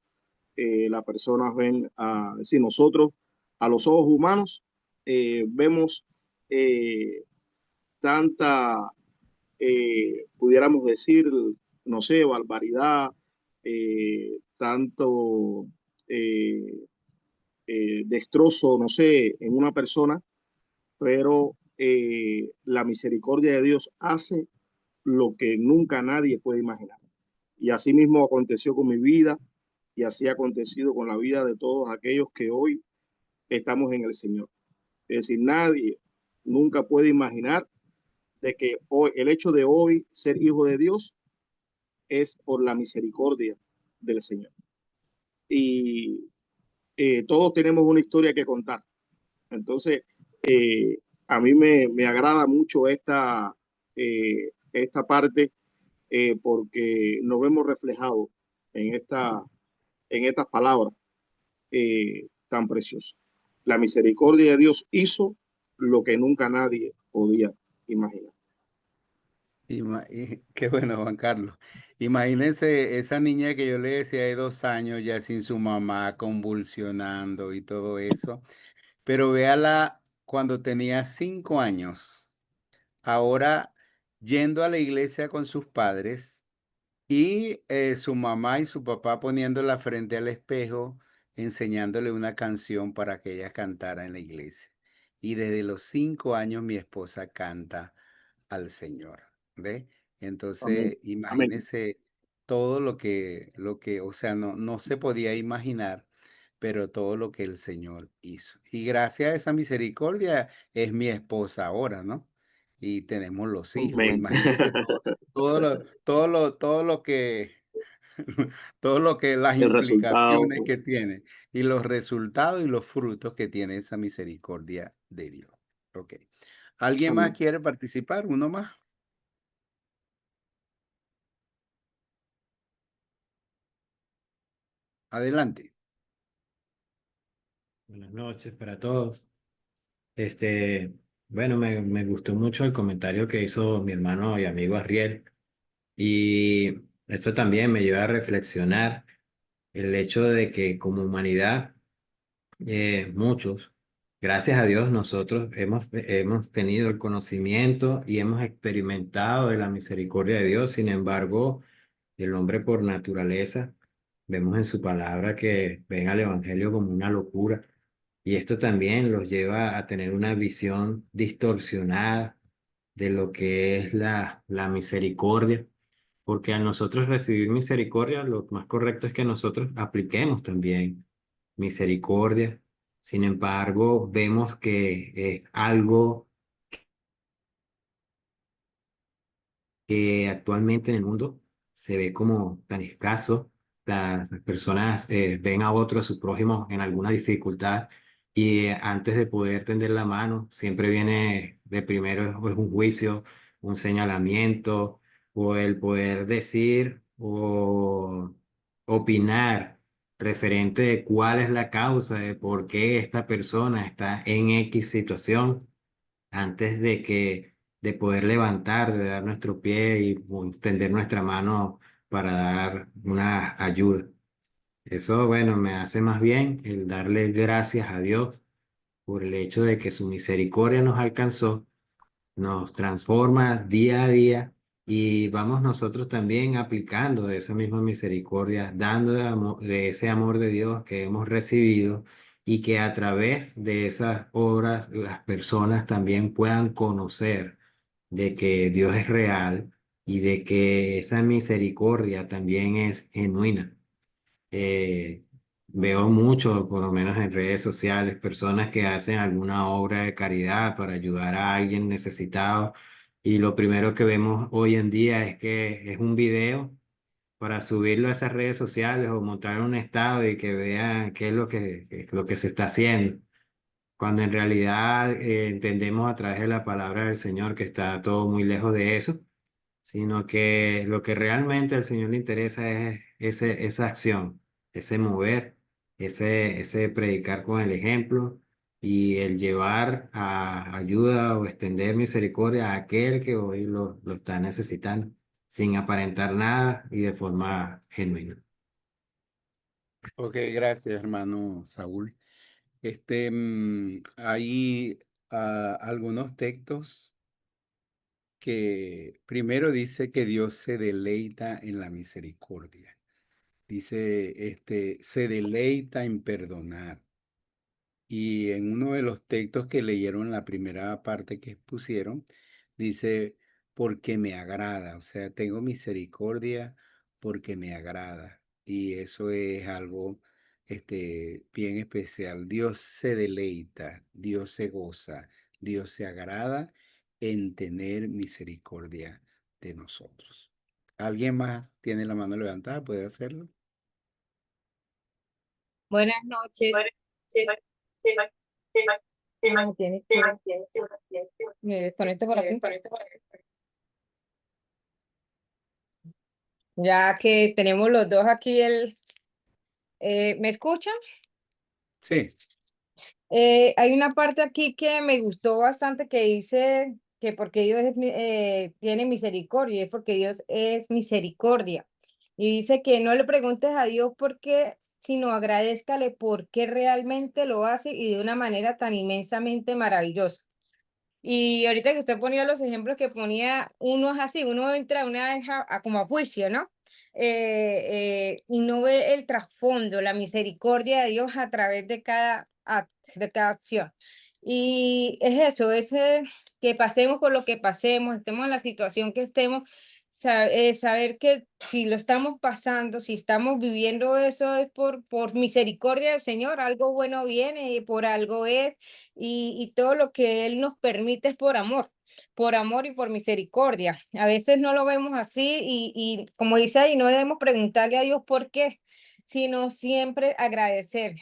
las personas ven a, es decir, nosotros a los ojos humanos vemos eh, tanta, pudiéramos decir, no sé, barbaridad, tanto destrozo, no sé, en una persona, pero la misericordia de Dios hace lo que nunca nadie puede imaginar. Y así mismo aconteció con mi vida y así ha acontecido con la vida de todos aquellos que hoy estamos en el Señor. Es decir, nadie nunca puede imaginar de que hoy, el hecho de hoy ser hijo de Dios es por la misericordia del Señor. Y todos tenemos una historia que contar. Entonces, a mí me agrada mucho esta parte porque nos vemos reflejados en estas palabras tan preciosas. La misericordia de Dios hizo lo que nunca nadie podía imaginar. Qué bueno, Juan Carlos. Imagínense esa niña que yo le decía de 2 años ya sin su mamá convulsionando y todo eso. Pero véala cuando tenía 5 años. Ahora yendo a la iglesia con sus padres y su mamá y su papá poniéndola frente al espejo, enseñándole una canción para que ella cantara en la iglesia. Y desde los 5 años mi esposa canta al Señor. ¿Ve? Amén. Entonces, Amén. imagínese todo o sea, no se podía imaginar, pero todo lo que el Señor hizo. Y gracias a esa misericordia es mi esposa ahora, ¿no? Y tenemos los hijos. Amén. Imagínense todo lo que, todo lo que las El resultado. implicaciones que tiene y los resultados y los frutos que tiene esa misericordia de Dios. Ok. ¿Alguien más Amén. quiere participar? ¿Uno más? Adelante. Buenas noches para todos. Este, bueno, me gustó mucho el comentario que hizo mi hermano y amigo Arriel. Y esto también me lleva a reflexionar el hecho de que como humanidad, muchos, gracias a Dios, nosotros hemos tenido el conocimiento y hemos experimentado de la misericordia de Dios. Sin embargo, el hombre por naturaleza, vemos en su palabra que ven al Evangelio como una locura. Y esto también los lleva a tener una visión distorsionada de lo que es la misericordia, porque al nosotros recibir misericordia, lo más correcto es que nosotros apliquemos también misericordia. Sin embargo, vemos que es algo que actualmente en el mundo se ve como tan escaso. Las personas ven a otro, a su prójimo, en alguna dificultad y antes de poder tender la mano, siempre viene de primero es un juicio, un señalamiento o el poder decir o opinar referente de cuál es la causa de por qué esta persona está en X situación antes de poder levantar, de dar nuestro pie y tender nuestra mano para dar una ayuda. Eso, bueno, me hace más bien el darle gracias a Dios por el hecho de que su misericordia nos alcanzó, nos transforma día a día y vamos nosotros también aplicando de esa misma misericordia, dando de ese amor de Dios que hemos recibido y que a través de esas obras las personas también puedan conocer de que Dios es real y de que esa misericordia también es genuina. eh, Veo mucho, por lo menos en redes sociales, personas que hacen alguna obra de caridad para ayudar a alguien necesitado y lo primero que vemos hoy en día es que es un video para subirlo a esas redes sociales o montar un estado y que vean qué es qué es lo que se está haciendo, cuando en realidad entendemos a través de la palabra del Señor que está todo muy lejos de eso, sino que lo que realmente al Señor le interesa es esa acción, ese mover, ese predicar con el ejemplo y el llevar a ayuda o extender misericordia a aquel que hoy lo está necesitando, sin aparentar nada y de forma genuina. Ok, gracias, hermano Saúl. Hay algunos textos que primero dice que Dios se deleita en la misericordia. Dice, se deleita en perdonar. Y en uno de los textos que leyeron, la primera parte que pusieron, dice, porque me agrada, o sea, tengo misericordia porque me agrada. Y eso es algo, bien especial. Dios se deleita, Dios se goza, Dios se agrada en tener misericordia de nosotros. ¿Alguien más tiene la mano levantada? ¿Puede hacerlo? Buenas noches. Me desconecto por aquí. Ya que tenemos los dos aquí ¿me escuchan? Sí, Hay una parte aquí que me gustó bastante que dice que porque Dios tiene misericordia, es porque Dios es misericordia. Y dice que no le preguntes a Dios por qué, sino agradézcale por qué realmente lo hace y de una manera tan inmensamente maravillosa. Y ahorita que usted ponía los ejemplos que ponía, uno es así, uno entra una vez como a juicio, ¿no? Y no ve el trasfondo, la misericordia de Dios a través de de cada acción. Y es eso, que pasemos por lo que pasemos, estemos en la situación que estemos, saber que si lo estamos pasando, si estamos viviendo eso es por misericordia del Señor, algo bueno viene y por algo es y todo lo que Él nos permite es por amor y por misericordia. A veces no lo vemos así y como dice ahí, no debemos preguntarle a Dios por qué, sino siempre agradecer,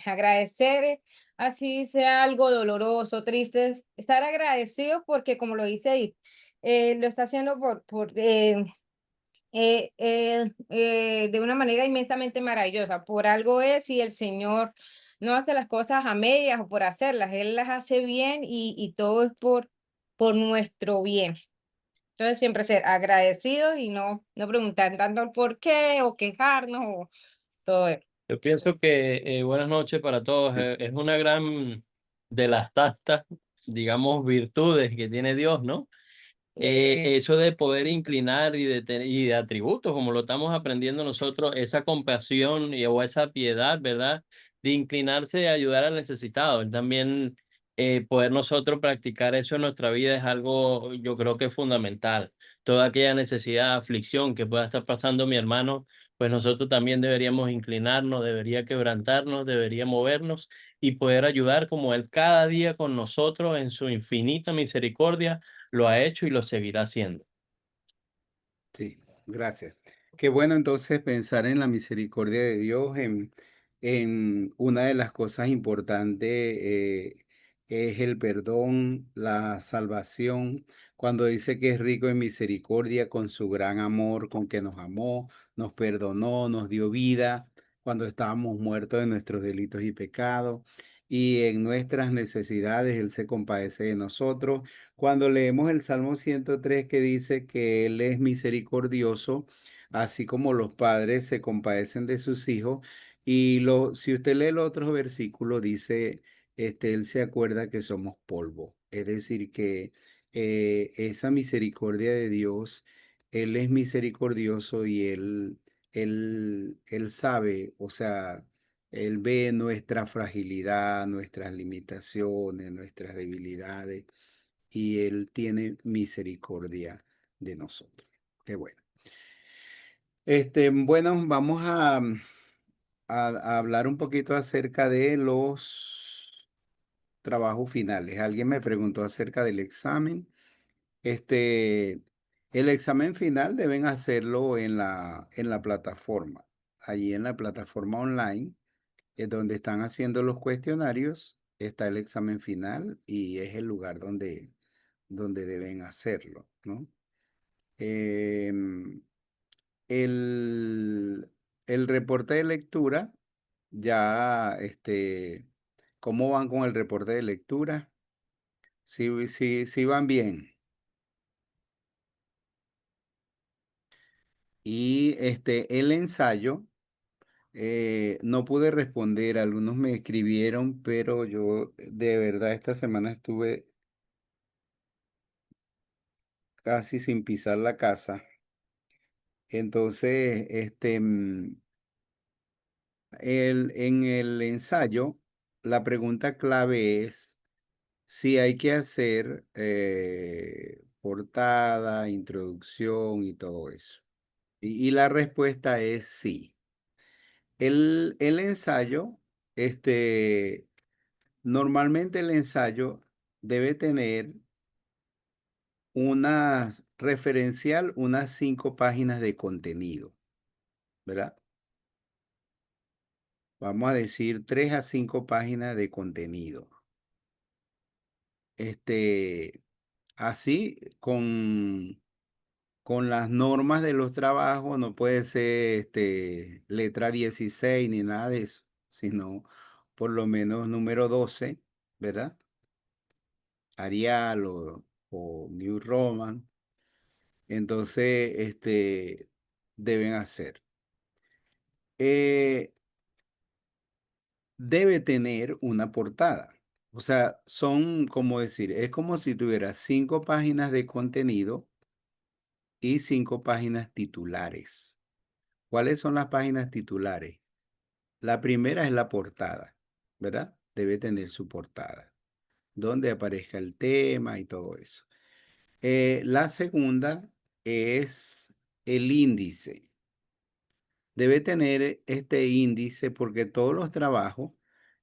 así sea algo doloroso, triste, estar agradecidos porque como lo dice ahí, lo está haciendo de una manera inmensamente maravillosa. Por algo es y el Señor no hace las cosas a medias o por hacerlas, Él las hace bien y todo es por nuestro bien. Entonces siempre ser agradecidos y no preguntar tanto el por qué o quejarnos o todo eso. Yo pienso que buenas noches para todos. Es una gran de las tantas, digamos, virtudes que tiene Dios, ¿no? Eso de poder inclinar y de atributos, como lo estamos aprendiendo nosotros, esa compasión o esa piedad, ¿verdad? De inclinarse y ayudar al necesitado. También poder nosotros practicar eso en nuestra vida es algo, yo creo que es fundamental. Toda aquella necesidad, aflicción que pueda estar pasando mi hermano, pues nosotros también deberíamos inclinarnos, debería quebrantarnos, debería movernos y poder ayudar como Él cada día con nosotros en su infinita misericordia lo ha hecho y lo seguirá haciendo. sí, gracias. Qué bueno entonces pensar en la misericordia de Dios, en una de las cosas importantes es el perdón, la salvación, cuando dice que es rico en misericordia con su gran amor, con que nos amó, nos perdonó, nos dio vida cuando estábamos muertos de nuestros delitos y pecados. Y en nuestras necesidades Él se compadece de nosotros. Cuando leemos el Salmo 103 que dice que Él es misericordioso, así como los padres se compadecen de sus hijos, si usted lee el otro versículo, dice, Él se acuerda que somos polvo. Es decir, que esa misericordia de Dios, Él es misericordioso y Él sabe, o sea, Él ve nuestra fragilidad, nuestras limitaciones, nuestras debilidades y Él tiene misericordia de nosotros. Qué bueno. Bueno, vamos a hablar un poquito acerca de los trabajos finales. Alguien me preguntó acerca del examen. Este, el examen final deben hacerlo en la plataforma. Allí en la plataforma online es donde están haciendo los cuestionarios, está el examen final y es el lugar donde deben hacerlo, ¿no? Em, el, el reporte de lectura, ya, ¿cómo van con el reporte de lectura? Sí van bien. Y el ensayo, no pude responder, algunos me escribieron, pero yo de verdad esta semana estuve casi sin pisar la casa. Entonces, en el ensayo, la pregunta clave es si hay que hacer portada, introducción y todo eso. Y la respuesta es sí. El ensayo, normalmente el ensayo debe tener unas 5 páginas de contenido, ¿verdad? Vamos a decir 3 a 5 páginas de contenido. Así con las normas de los trabajos, no puede ser letra 16 ni nada de eso, sino por lo menos número 12, ¿verdad? Arial o New Roman. Entonces, deben hacer. Debe tener una portada. O sea, son como decir, es como si tuviera 5 páginas de contenido y 5 páginas titulares. ¿Cuáles son las páginas titulares? La primera es la portada, ¿verdad? Debe tener su portada, donde aparezca el tema y todo eso. La segunda es el índice. Debe tener este índice porque todos los trabajos,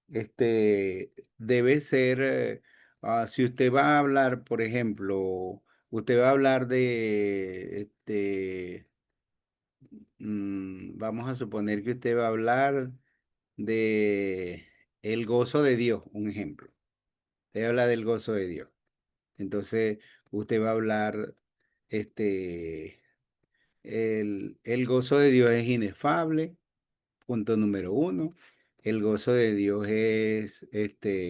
debe ser, si usted va a hablar, por ejemplo, usted va a hablar de, vamos a suponer que usted va a hablar de el gozo de Dios, un ejemplo. Usted habla del gozo de Dios. Entonces, usted va a hablar, este, el gozo de Dios es inefable. Punto número 1. El gozo de Dios es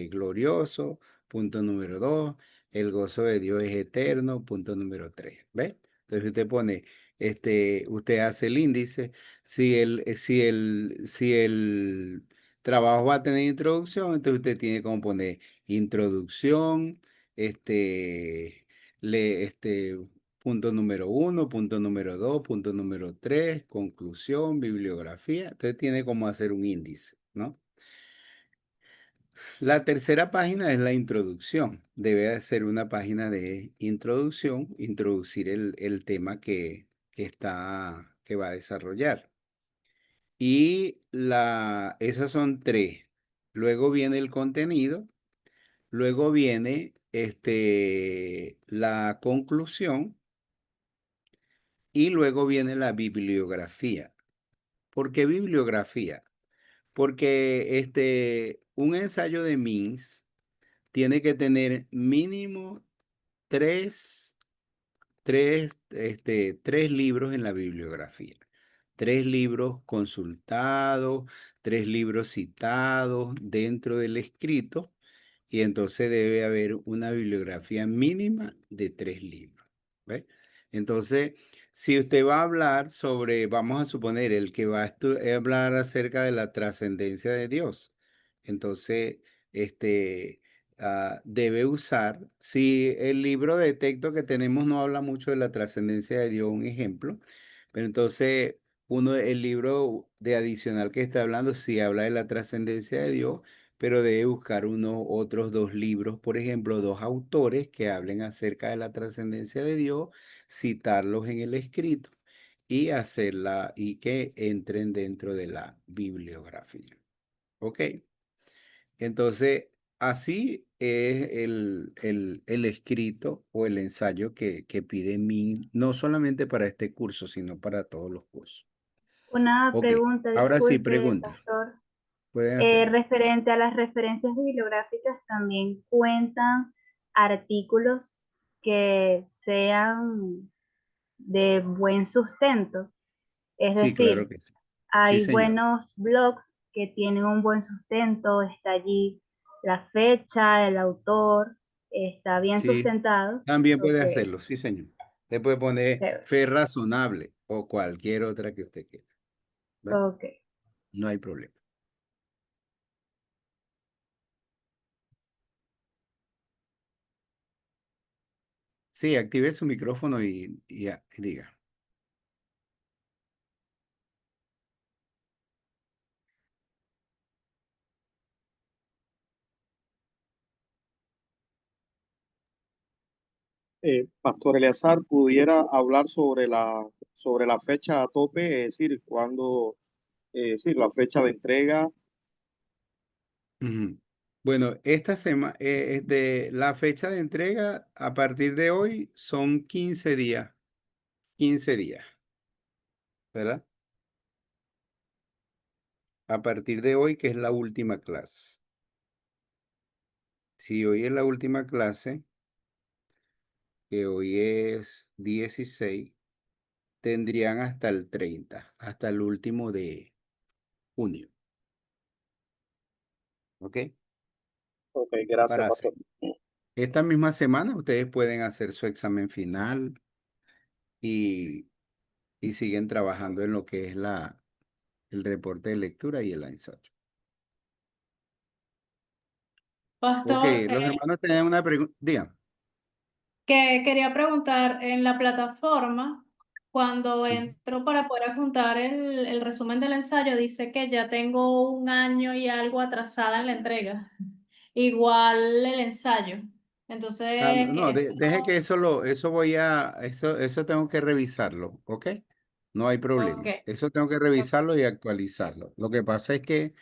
glorioso. Punto número 2. El gozo de Dios es eterno. Punto número 3. ¿Ve? Entonces usted pone, usted hace el índice. Si el trabajo va a tener introducción, entonces usted tiene como poner introducción, le, este, punto número 1, punto número 2, punto número 3, conclusión, bibliografía. Entonces tiene como hacer un índice, ¿no? La tercera página es la introducción. Debe hacer una página de introducción, introducir el tema que va a desarrollar. Y esas son 3. Luego viene el contenido. Luego viene la conclusión. Y luego viene la bibliografía. ¿Por qué bibliografía? Porque un ensayo de Mins tiene que tener mínimo tres, tres libros en la bibliografía. 3 libros consultados, 3 libros citados dentro del escrito, y entonces debe haber una bibliografía mínima de 3 libros. ¿Ve? Entonces, si usted va a hablar sobre, vamos a suponer, el que va a hablar acerca de la trascendencia de Dios, entonces, debe usar, si el libro de texto que tenemos no habla mucho de la trascendencia de Dios, un ejemplo, pero entonces el libro de adicional que está hablando sí habla de la trascendencia de Dios, pero debe buscar otros 2 libros, por ejemplo, 2 autores que hablen acerca de la trascendencia de Dios, citarlos en el escrito y hacerla y que entren dentro de la bibliografía. ¿Ok? Entonces, así es el escrito o el ensayo que pide Min, no solamente para este curso, sino para todos los cursos. Una Ok, pregunta, ahora sí, disculpe, pregunta. pastor. Pueden hacerla. Referente a las referencias bibliográficas, también cuentan artículos que sean de buen sustento. Es Sí, claro decir, que sí. Sí, hay señor. buenos blogs que tienen un buen sustento, está allí la fecha, el autor, está bien Sí, sustentado. también puede Ok, hacerlo, sí, señor. Usted puede poner chévere. fe razonable o cualquier otra que usted quiera. ¿Ve? Ok. No hay problema. Sí, active su micrófono y diga. Pastor Eleazar, pudiera hablar sobre la fecha a tope, es decir, cuándo, es decir, la fecha de entrega. Ujú. Bueno, esta semana, la fecha de entrega a partir de hoy son 15 días. 15 días, ¿verdad? A partir de hoy, que es la última clase. Si hoy es la última clase, que hoy es 16, tendrían hasta el 30, hasta el último de junio. ¿Ok? Ok, gracias, Para pastor. hacer. Esta misma semana ustedes pueden hacer su examen final y siguen trabajando en lo que es el reporte de lectura y el ensayo. Ok, Pastor, los hermanos tenían una pregunta. Digan. que quería preguntar en la plataforma, cuando entro para poder adjuntar el resumen del ensayo, dice que ya tengo un año y algo atrasada en la entrega. Igual el ensayo. Entonces, No, deje que eso tengo que revisarlo, ¿ok? No hay ok, problema. Eso tengo que revisarlo y actualizarlo. Lo que pasa es que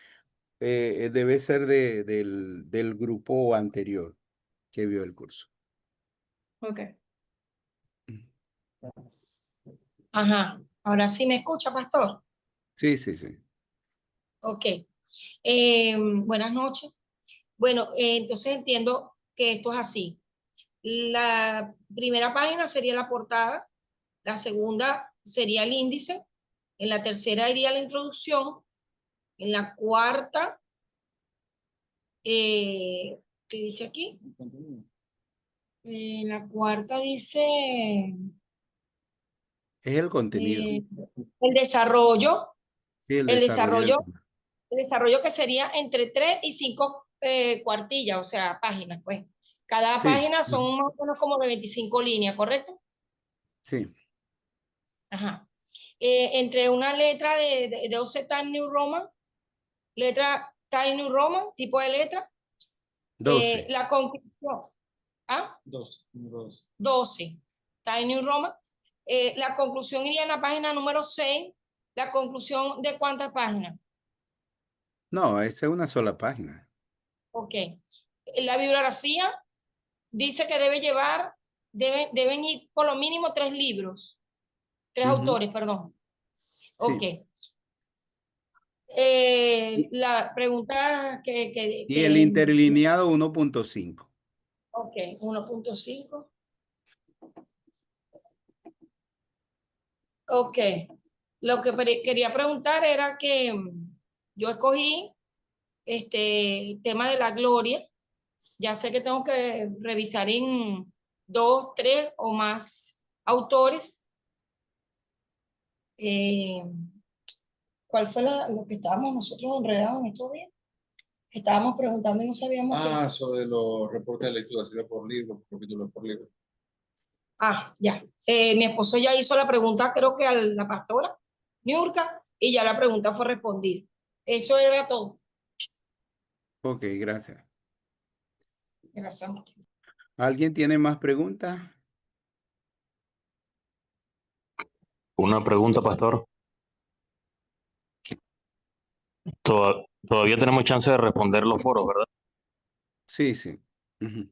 debe ser del grupo anterior que vio el curso. ok. Ajá. Ahora sí me escucha, pastor. Sí, sí, sí. Ok. Buenas noches. Bueno, entonces entiendo que esto es así. La primera página sería la portada, la segunda sería el índice, en la tercera iría la introducción, en la cuarta, ¿qué dice aquí? En la cuarta dice Es el contenido. el desarrollo, Sí, el el desarrollo del desarrollo, tema. el desarrollo que sería entre 3 y 5 cuartillas, o sea, páginas, pues. Cada Sí, página son más o menos como de 25 líneas, ¿correcto? sí. Ajá. Entre una letra de 12 Times New Roman, letra Times New Roman, tipo de letra, 12. la conclusión, ¿ah? 12 Times New Roman. La conclusión iría en la página número 6. ¿La conclusión de cuántas páginas? No, esa es una sola página. Ok. La bibliografía dice que deben ir por lo mínimo 3 libros, 3 Ujú, autores, perdón. Ok. sí. La pregunta Y el interlineado 1.5. ok, 1.5. Ok. Lo que quería preguntar era que yo escogí este tema de la gloria. Ya sé que tengo que revisar en 2, 3 o más autores. Eh, ¿Cuál fue lo que estábamos nosotros enredados en estos días? Estábamos preguntando y no sabíamos qué. Sobre los reportes de lectura, si era por libro, por capítulo, por libro. Ya. Mi esposo ya hizo la pregunta, creo que a la pastora Niurka, y ya la pregunta fue respondida. Eso era todo. Ok, gracias. Gracias. ¿Alguien tiene más preguntas? Una pregunta, pastor. Todavía tenemos chance de responder los foros, ¿verdad? Sí, sí. Ujú.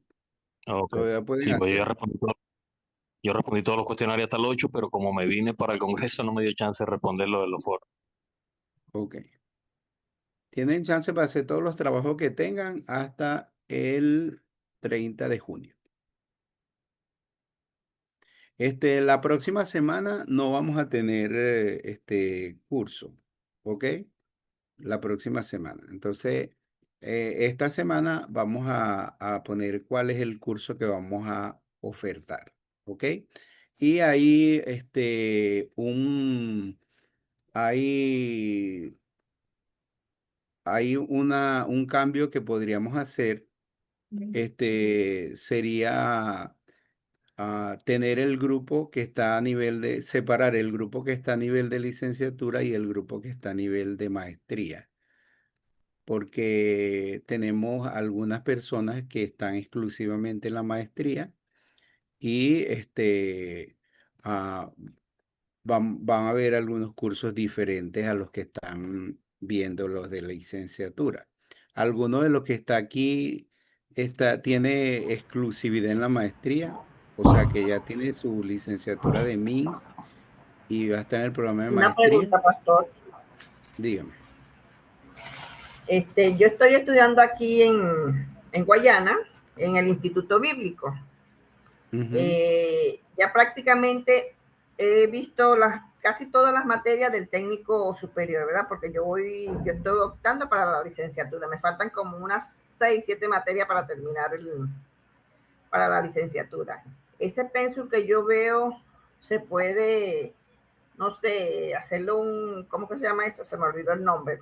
Ok. Todavía pueden Sí, pues hacerlo. yo respondí todos los cuestionarios hasta el 8, pero como me vine para el Congreso no me dio chance de responder lo de los foros. Ok. Tienen chance para hacer todos los trabajos que tengan hasta el 30 de junio. La próxima semana no vamos a tener este curso, ¿ok? La próxima semana. Entonces, esta semana vamos a poner cuál es el curso que vamos a ofertar, ¿ok? Y ahí, hay, hay un cambio que podríamos hacer, sería tener el grupo que está a nivel separar el grupo que está a nivel de licenciatura y el grupo que está a nivel de maestría, porque tenemos algunas personas que están exclusivamente en la maestría y ah, van a haber algunos cursos diferentes a los que están viendo los de la licenciatura. Alguno de los que está aquí tiene exclusividad en la maestría, o sea que ya tiene su licenciatura de MINS y va a estar en el programa de Una maestría. pregunta, pastor. Dígame. Yo estoy estudiando aquí en Guayana, en el Instituto Bíblico. Ujú. Ya prácticamente he visto casi todas las materias del técnico superior, ¿verdad? Porque yo estoy optando para la licenciatura. Me faltan como unas 6, 7 materias para terminar para la licenciatura. Ese pensum que yo veo se puede, no sé, hacerlo ¿cómo que se llama eso? Se me olvidó el nombre.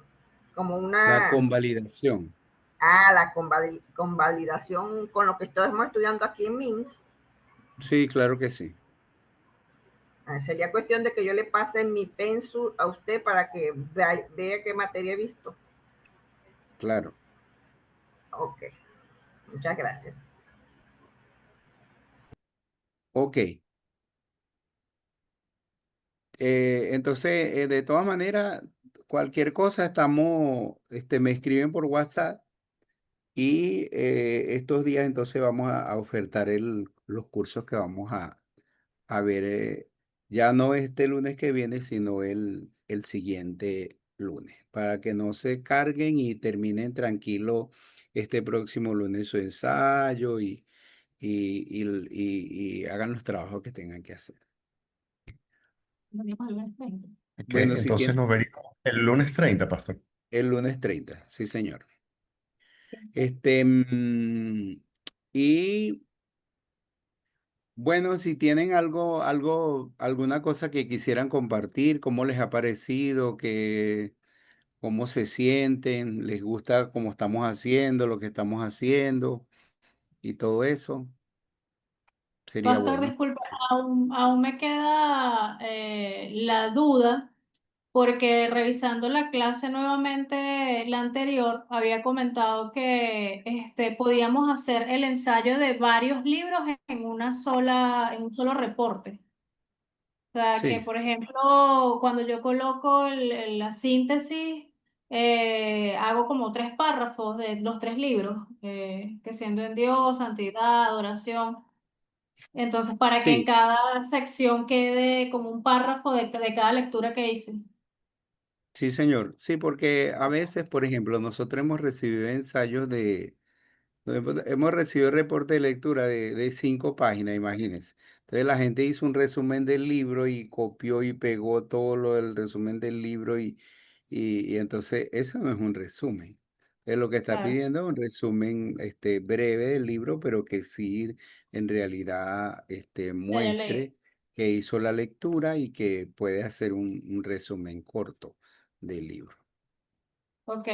Como La una, convalidación. la convalidación con lo que estamos estudiando aquí en MINS. Sí, claro que sí. Sería cuestión de que yo le pase mi pensum a usted para que vea qué materia he visto. Claro. Ok, muchas gracias. Ok. Entonces, de todas maneras, cualquier cosa me escriben por WhatsApp y estos días entonces vamos a ofertar los cursos que vamos a ver, ya no este lunes que viene, sino el siguiente lunes, para que no se carguen y terminen tranquilo este próximo lunes su ensayo y hagan los trabajos que tengan que hacer. Que Bueno, si entonces tienen nos veríamos el lunes 30, pastor. el lunes 30, sí, señor. Y bueno, si tienen alguna cosa que quisieran compartir, cómo les ha parecido, cómo se sienten, les gusta cómo estamos haciendo, lo que estamos haciendo y todo eso, sería Pastor, bueno. disculpa, aún me queda la duda, porque revisando la clase nuevamente, la anterior, había comentado que podíamos hacer el ensayo de varios libros en un solo reporte. O sea, que Sí, por ejemplo, cuando yo coloco la síntesis, hago como 3 párrafos de los 3 libros, que siendo en Dios, santidad, adoración. Entonces, para que en sí, cada sección quede como un párrafo de cada lectura que hice. sí, señor. Sí, porque a veces, por ejemplo, nosotros hemos recibido ensayos hemos recibido reporte de lectura de 5 páginas, imagínense. Entonces la gente hizo un resumen del libro y copió y pegó todo lo del resumen del libro y entonces eso no es un resumen. Es lo que está Claro, pidiendo es un resumen breve del libro, pero que sí en realidad ya leí. muestre que hizo la lectura y que puede hacer un resumen corto del libro. Ok.